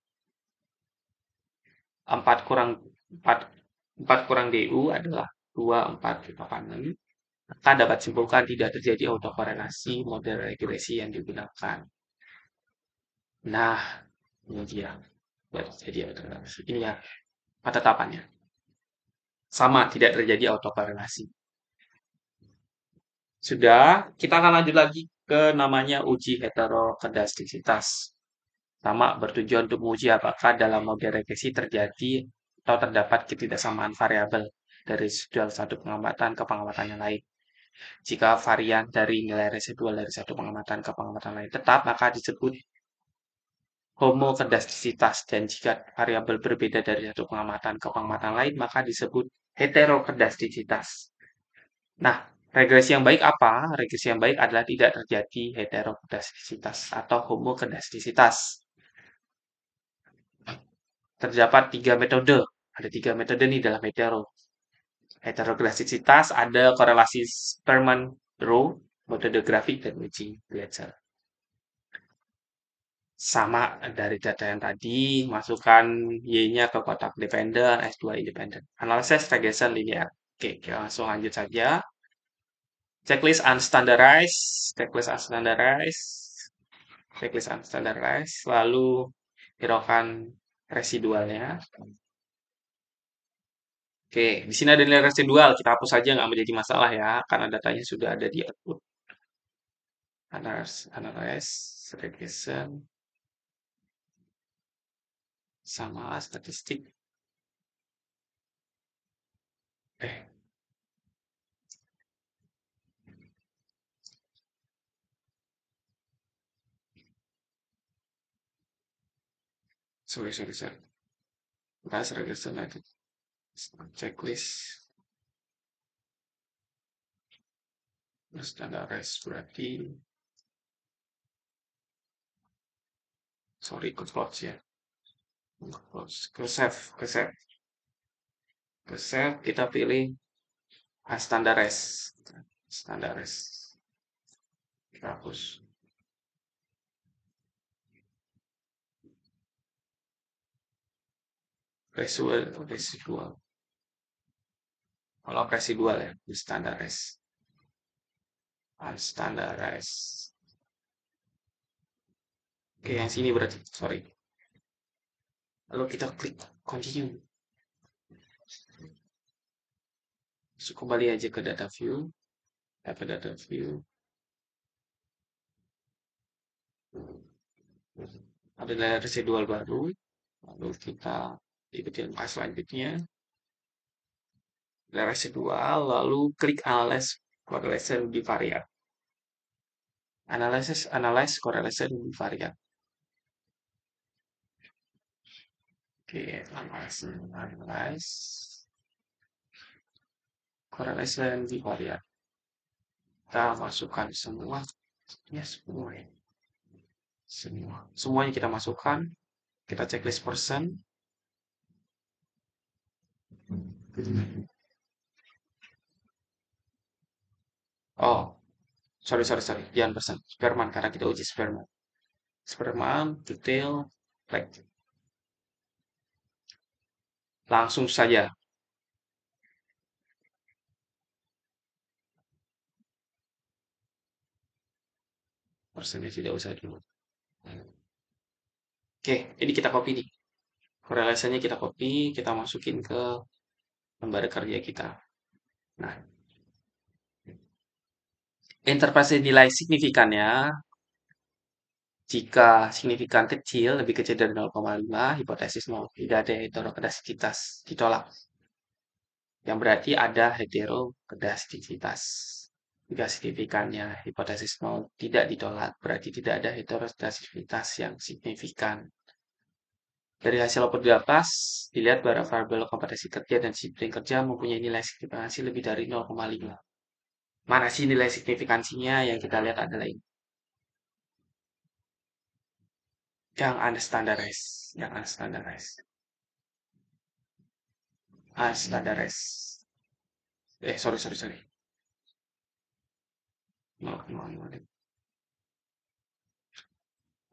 kurang 4 4 kurang DU adalah 2486. Maka dapat simpulkan tidak terjadi autokorelasi model regresi yang digunakan. Nah, ini dia. Jadi autokorelasi. Ini ya ketetapannya. Sama, tidak terjadi autokorelasi. Sudah, kita akan lanjut lagi ke namanya uji heterokedastisitas. Sama, bertujuan untuk menguji apakah dalam model regresi terjadi atau terdapat ketidaksamaan variabel dari satu pengamatan ke pengamatan yang lain. Jika varian dari nilai residual dari satu pengamatan ke pengamatan lain tetap, maka disebut homokedastisitas. Dan jika variabel berbeda dari satu pengamatan ke pengamatan lain, maka disebut heterokedastisitas. Nah, regresi yang baik apa? Regresi yang baik adalah tidak terjadi heterokedastisitas atau homokedastisitas. Terdapat tiga metode. Ada tiga metode nih dalam heterokedastisitas. Ada korelasi Sperman-Rowe, metode grafik, dan uji Glaser. Sama dari data yang tadi, masukkan Y-nya ke kotak dependen, S2 independen. Analisis regression linear. Oke, kita langsung lanjut saja. Checklist unstandardized, checklist unstandardized, checklist unstandardized, lalu hiraukan residualnya. Oke, di sini ada nilai residual. Kita hapus saja, nggak menjadi masalah ya, karena datanya sudah ada di output. Analyze, regression, sama statistik. Eh, sorry. Analyze, regression, checklist, standardized berarti, sorry, ikut close ya. Close, ke save, kita pilih standardized, kita hapus. Residual. Kalau residual ya, unstandardized. Oke, yang sini berarti, sorry. Lalu kita klik continue. So, kembali aja ke data view. Data view. Ada residual baru. Lalu kita ikutin pas selanjutnya. Ada residual, lalu klik analyze correlation bivariate. Analyze correlation bivariate. Oke, analyze correlation bivariate. Kita masukkan semua. Ya, semuanya kita masukkan. Kita checklist person. Oh, sorry. Jangan person. Sperman, karena kita uji sperman. Sperman, detail, flag. Langsung saja. Persennya tidak usah dulu. Oke, ini kita copy nih. Korelasinya kita copy, kita masukin ke lembar kerja kita. Nah, interpretasi nilai signifikannya, jika signifikan kecil, lebih kecil dari 0,5, hipotesis 0, tidak ada heterokedasticitas, ditolak. Yang berarti ada heterokedasticitas. Jika signifikannya hipotesis 0 tidak ditolak, berarti tidak ada heterokedasticitas yang signifikan. Dari hasil output di atas, dilihat bahwa variabel kompetensi kerja dan disiplin kerja mempunyai nilai signifikansi lebih dari 0,5. Mana sih nilai signifikansinya? Yang kita lihat adalah ini. Yang unstandardized. Unstandardized. Sorry. 0,0.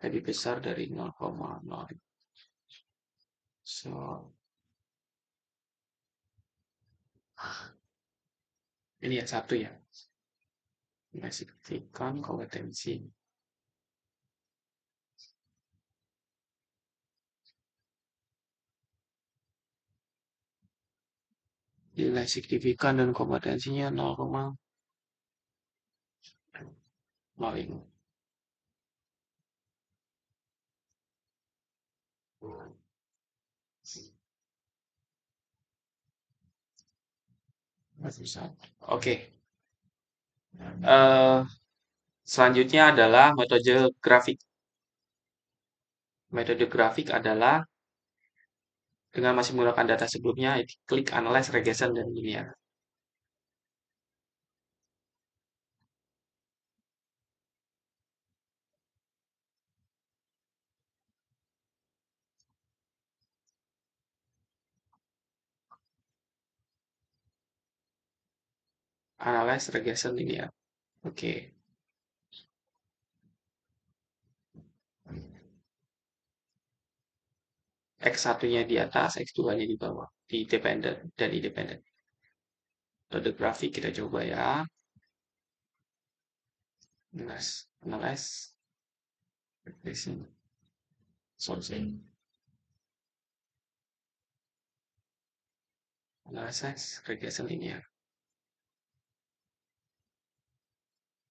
Lebih besar dari 0,0. So, ini yang satu ya. Nilai signifikan kompetensi. Nilai signifikan dan kompetensinya 0,05. Oke. Selanjutnya adalah metode grafik. Metode grafik adalah dengan masih menggunakan data sebelumnya, klik analyze, regression, dan linear. Analyze, regression, linear. Oke. X1-nya di atas, X2-nya di bawah. Di dependent dan independent. Metode grafik kita coba ya. Analyze, regression, sourcing. Analysis regression linear.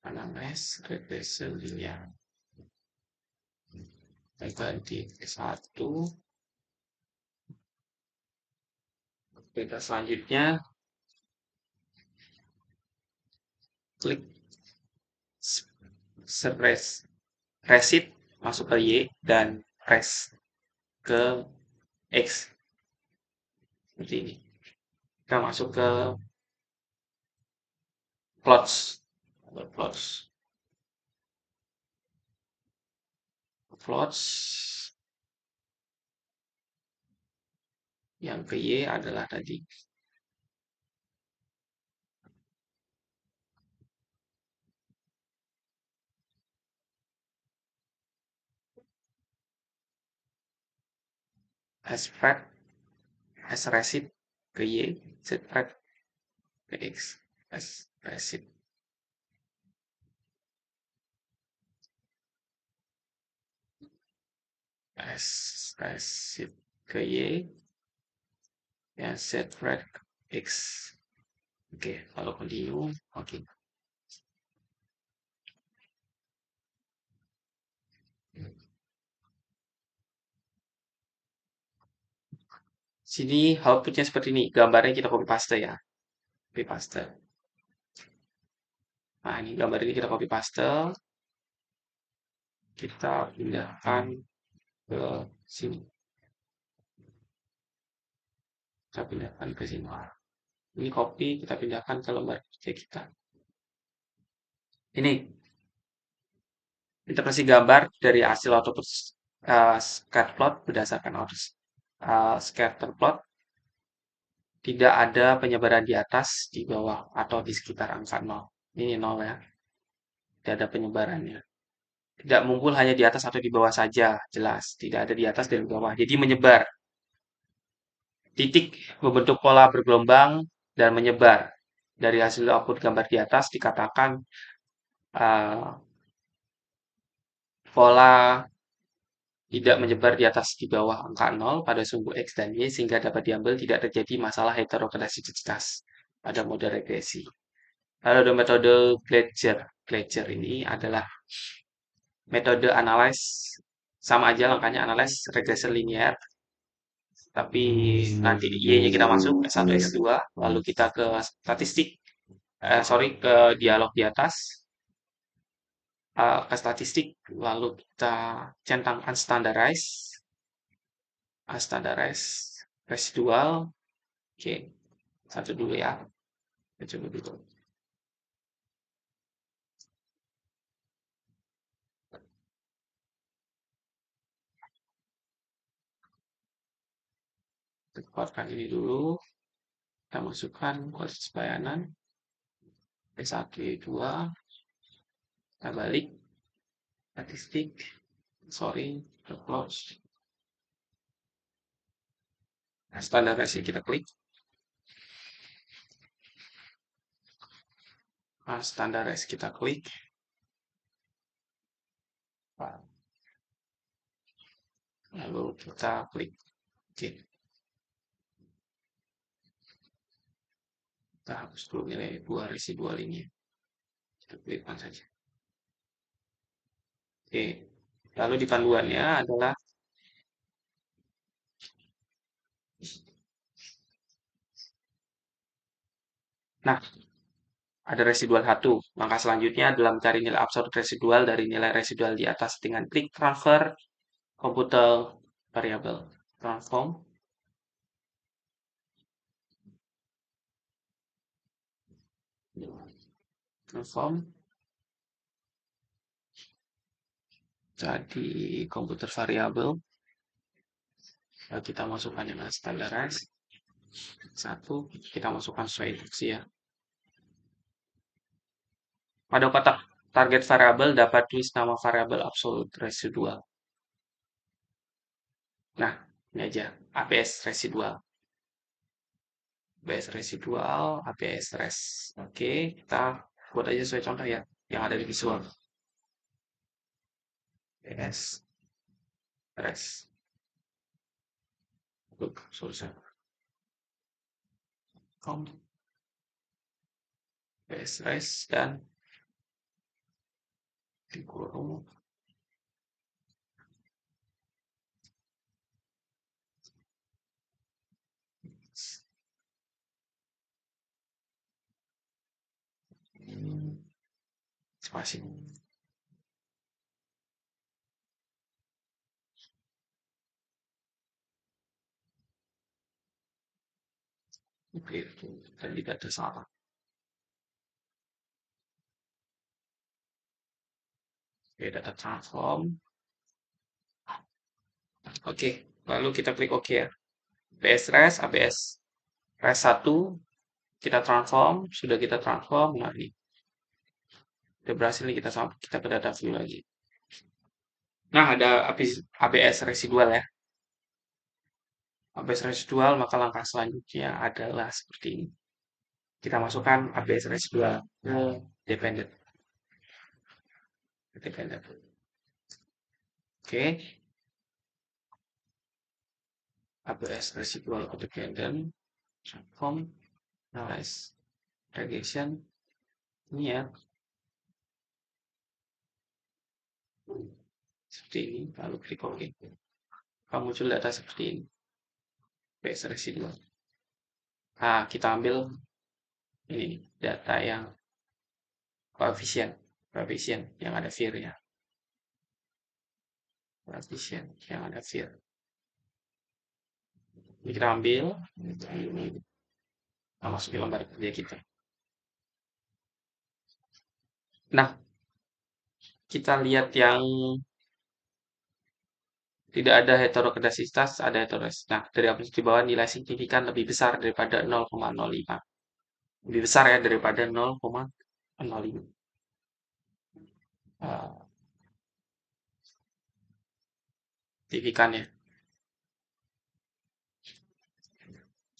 Analysis regression linear. Ganti S1. Kita selanjutnya klik reset masuk ke Y dan press ke X seperti ini. Kita masuk ke plots yang ke Y adalah tadi spread reset ke Y, spread ke X, reset reset ke Y, ya spread X. Oke, kalau continue, oke. Sini outputnya seperti ini, gambarnya kita copy paste ya, copy paste. Nah, ini gambar ini kita copy paste, kita pindahkan ke sini, kita pindahkan ke sini. Ini copy, kita pindahkan ke lembar kerja kita. Ini interpretasi gambar dari hasil output scatter plot berdasarkan scatter plot. Tidak ada penyebaran di atas, di bawah, atau di sekitar angka 0. Ini 0 ya. Tidak ada penyebarannya. Tidak muncul hanya di atas atau di bawah saja, jelas. Tidak ada di atas dan di bawah. Jadi menyebar. Titik membentuk pola bergelombang dan menyebar. Dari hasil output gambar di atas dikatakan pola tidak menyebar di atas di bawah angka 0 pada sumbu X dan Y sehingga dapat diambil tidak terjadi masalah heterogeneisitas pada model regresi. Lalu ada metode Gleicher. Gleicher ini adalah metode analyze, sama aja langkahnya analyze regression linear, tapi nanti Y-nya kita masuk S1, S2, lalu kita ke statistik, ke dialog di atas, ke statistik, lalu kita centangkan standarize, residual. Oke, satu dulu ya. Kita coba dulu. Kita keluarkan ini dulu. Kita masukkan kualitas bayanan. E1, E2. Kita balik. Statistik. Sorry, close. Nah, standarisasi kita klik. Nah, standarisasi kita klik. Lalu kita klik. Oke. Kita hapus dulu nilai 2 residual ini. Kita klikkan saja. Oke. Lalu di panduannya adalah nah, ada residual 1. Langkah selanjutnya adalah mencari nilai absolut residual dari nilai residual di atas dengan klik transfer computer variable. Transform. Jadi komputer variabel. Kita masukkan dengan standarize. 1, kita masukkan sesuai instruksi ya. Pada kotak target variabel dapat tulis nama variabel absolute residual. Nah, ini aja, APS residual. APS residual, APS res. Oke, kita buat aja sesuai contoh ya, yang ada di visual. APS res. Selesai. com, PSRes, dan dikurung spasi. Oke, dan tidak ada salah. Oke, data transform. Oke, lalu kita klik OK ya. PSRes, ABS. Res 1, kita transform, sudah kita transform. Nah, ini udah berhasil nih kita ke data view lagi. Nah, ada ABS residual ya. ABS residual, maka langkah selanjutnya adalah seperti ini. Kita masukkan ABS residual ke dependent. Oke, ABS residual ke dependent, transform, analyze, regression, ini ya. Seperti ini, lalu klik OK. Akan muncul data seperti ini. ABS residual. Nah, kita ambil ini data yang koefisien yang ada vir-nya. Koefisien yang ada vir. Ini kita ambil, kita masukin lembar kerja kita. Nah, kita lihat yang tidak ada heterokedasitas, ada heterokedasitas. Nah, dari aplikasi di bawah nilai signifikan lebih besar daripada 0,05. Lebih besar ya daripada 0,05. Signifikannya.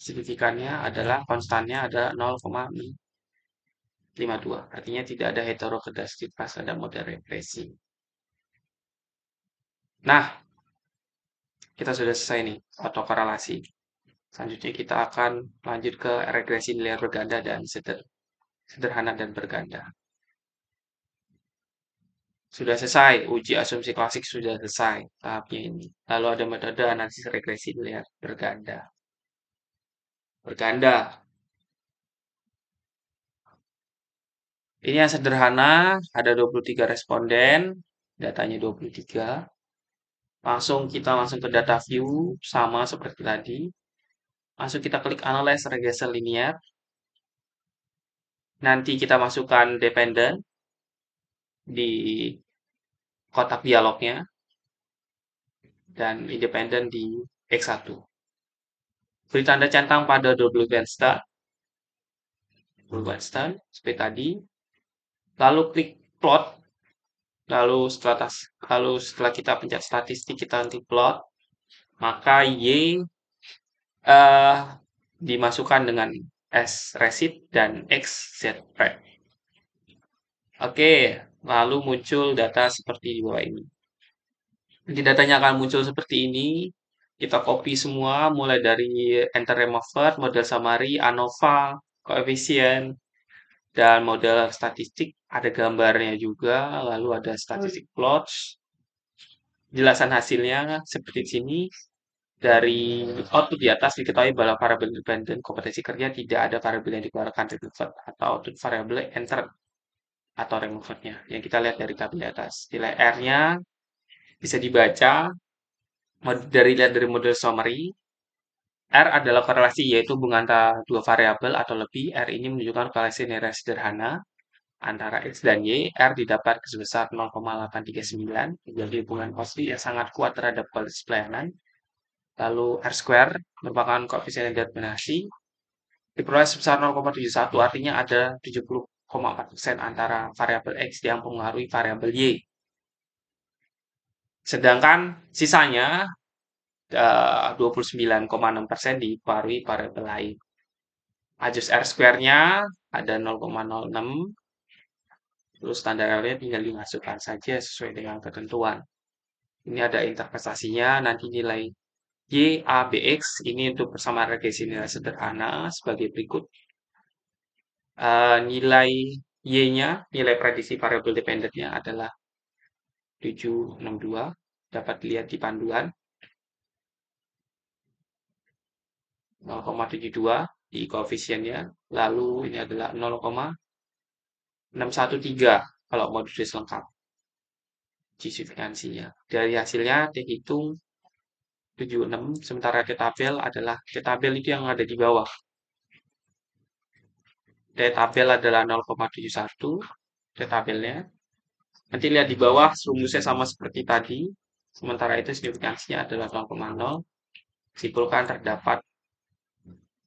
Signifikannya adalah konstannya ada 0,52. Artinya tidak ada heterokedasitas pada model regresi. Nah, kita sudah selesai nih autokorelasi. Selanjutnya kita akan lanjut ke regresi nilai berganda dan sederhana dan berganda. Sudah selesai, uji asumsi klasik sudah selesai tahapnya ini. Lalu ada metode analisis regresi nilai berganda. Ini yang sederhana, ada 23 responden, datanya 23. Kita langsung ke data view, sama seperti tadi. Langsung kita klik analyze regression linear. Nanti kita masukkan dependent di kotak dialognya dan independent di X1. Beri tanda centang pada double bandstand seperti tadi. Lalu klik plot. Lalu setelah kita pencet statistik kita nanti plot, maka Y dimasukkan dengan S resid dan X Z prime. Oke, lalu muncul data seperti di bawah ini. Nanti datanya akan muncul seperti ini. Kita copy semua, mulai dari enter remover, model summary, ANOVA, koefisien, dan model statistik. Ada gambarnya juga, lalu ada statistik plots. Jelasan hasilnya seperti di sini. Dari output di atas diketahui bahwa variabel independen kompetensi kerja tidak ada variabel yang dikeluarkan remover atau output variabel enter atau removernya. Yang kita lihat dari tabel di atas. Nilai R-nya bisa dibaca dari model summary. R adalah korelasi yaitu hubungan antara dua variabel atau lebih. R ini menunjukkan korelasi nilai sederhana antara X dan Y. R didapat sebesar 0,839 menjadi hubungan pasti yang sangat kuat terhadap kualitas pelayanan. Lalu R square merupakan koefisien determinasi diperoleh sebesar 0,71, artinya ada 70,4% antara variabel X yang mempengaruhi variabel Y. Sedangkan sisanya 29,6% dipengaruhi variabel lain. Ajus R square-nya ada 0,06, terus standar R-nya tinggal dimasukkan saja sesuai dengan ketentuan. Ini ada interpretasinya, nanti nilai Y, A, BX ini untuk persamaan regresi nilai sederhana sebagai berikut. Nilai Y-nya, nilai prediksi variabel dependennya adalah 762. Dapat dilihat di panduan 0,72 di koefisiennya. Lalu ini adalah 0,613 kalau mau ditulis lengkap justifikasinya. Dari hasilnya dihitung 76, sementara T tabel adalah T tabel itu yang ada di bawah. T tabel adalah 0,71 T tabelnya. Nanti lihat di bawah rumusnya sama seperti tadi. Sementara itu signifikansinya adalah 0,0. Simpulkan terdapat.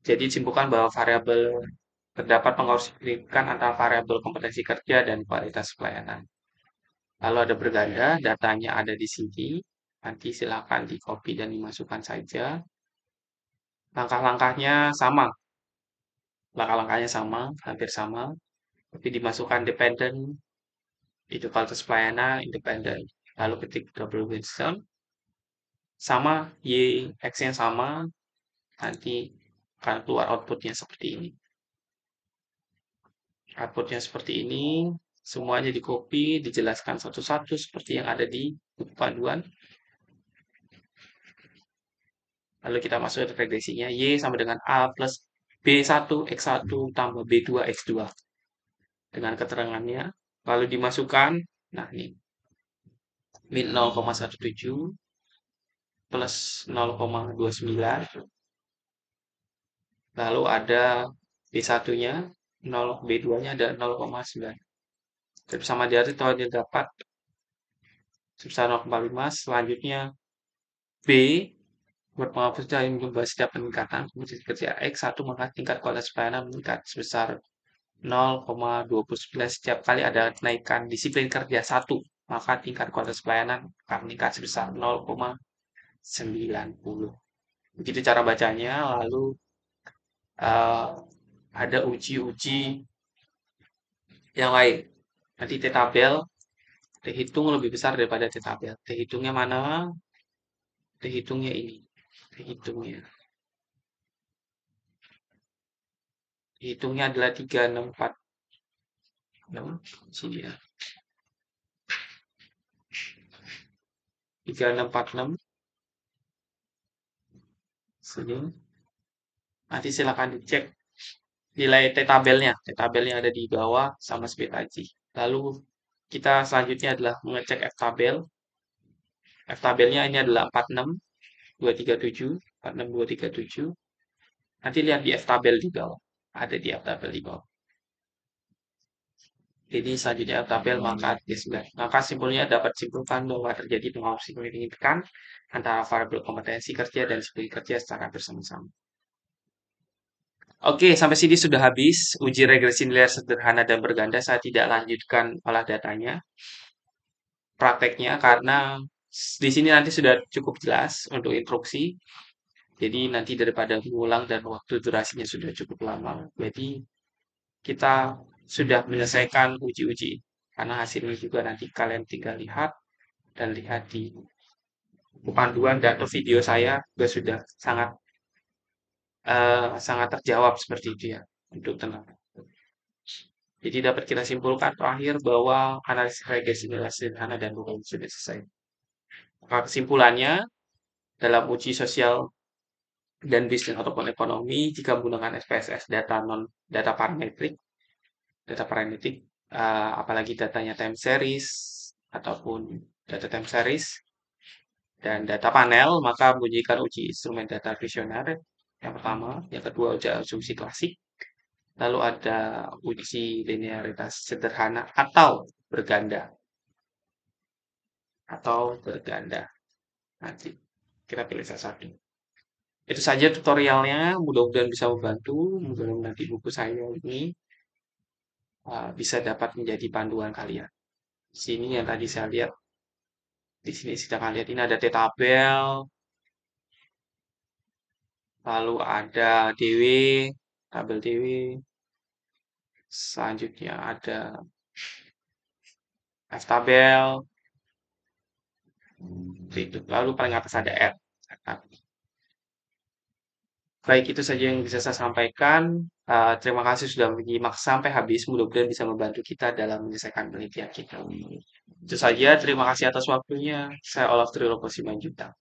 Jadi simpulkan bahwa variabel terdapat pengaruh signifikan antara variabel kompetensi kerja dan kualitas pelayanan. Lalu ada berganda, datanya ada di sini. Nanti silakan di copy dan dimasukkan saja. Langkah-langkahnya sama. Langkah-langkahnya sama, hampir sama. Tapi dimasukkan dependent, itu kualitas pelayanan, independen. Lalu ketik double Winston, sama, Y, X-nya sama, nanti akan keluar outputnya seperti ini. Outputnya seperti ini, semuanya di copy, dijelaskan satu-satu seperti yang ada di buku panduan. Lalu kita masuk ke regresinya, Y sama dengan A plus B1 X1 tambah B2 X2. Dengan keterangannya, lalu dimasukkan, nah ini, min 0,17 plus 0,29, lalu ada B1-nya, B2-nya ada 0,9. Jadi sama dari itu dapat sebesar 0,5. Selanjutnya B berpengaruh dari mencoba setiap peningkatan kemudian kerja X1 maka tingkat kualitas pelayanan meningkat sebesar 0,29 setiap kali ada kenaikan disiplin kerja 1 maka tingkat kualitas pelayanan akan meningkat sebesar 0,90. Begitu cara bacanya. Lalu ada uji-uji yang lain. Nanti T tabel dihitung lebih besar daripada T tabel. Dihitungnya mana? Dihitungnya ini. Dihitungnya. Dihitungnya adalah 3646. Sini ya. 3646. Sini. Nanti silakan dicek nilai T tabelnya. T tabelnya ada di bawah sama seperti tadi. Lalu kita selanjutnya adalah mengecek F tabel. F tabelnya ini adalah 46237. 46237. Nanti lihat di F tabel di bawah. Ada di F tabel di bawah. Jadi selanjutnya F tabel maka D9. Maka simpulnya dapat simpulkan bahwa terjadi pengaruh signifikan antara variabel kompetensi kerja dan disiplin kerja secara bersama-sama. Oke, sampai sini sudah habis uji regresi nilai sederhana dan berganda. Saya tidak lanjutkan olah datanya, prakteknya, karena di sini nanti sudah cukup jelas untuk instruksi. Jadi nanti daripada mengulang dan waktu durasinya sudah cukup lama. Jadi kita sudah menyelesaikan uji-uji. Karena hasilnya juga nanti kalian tinggal lihat dan lihat di panduan dan video saya juga sudah sangat sangat terjawab seperti itu ya untuk tenang. Jadi dapat kita simpulkan terakhir bahwa analisis regresi nilai sederhana dan bukan sudah selesai. Maka kesimpulannya dalam uji sosial dan bisnis ataupun ekonomi jika menggunakan SPSS data parametrik apalagi datanya time series ataupun data time series dan data panel maka bunyikan uji instrumen data visioner yang pertama, yang kedua uji asumsi klasik, lalu ada uji linearitas sederhana atau berganda. Nanti kita pilih salah satu. Itu saja tutorialnya, mudah-mudahan bisa membantu. Mudah-mudahan nanti buku saya ini bisa dapat menjadi panduan kalian. Di sini yang tadi saya lihat, di sini sedang lihat ini ada T tabel, lalu ada DW, tabel DW, selanjutnya ada F tabel, itu. Lalu paling atas ada R. Baik, itu saja yang bisa saya sampaikan. Terima kasih sudah menyimak sampai habis. Mudah-mudahan bisa membantu kita dalam menyelesaikan penelitian kita. Itu saja. Terima kasih atas waktunya. Saya Olaf Trilopo Simanjuntak.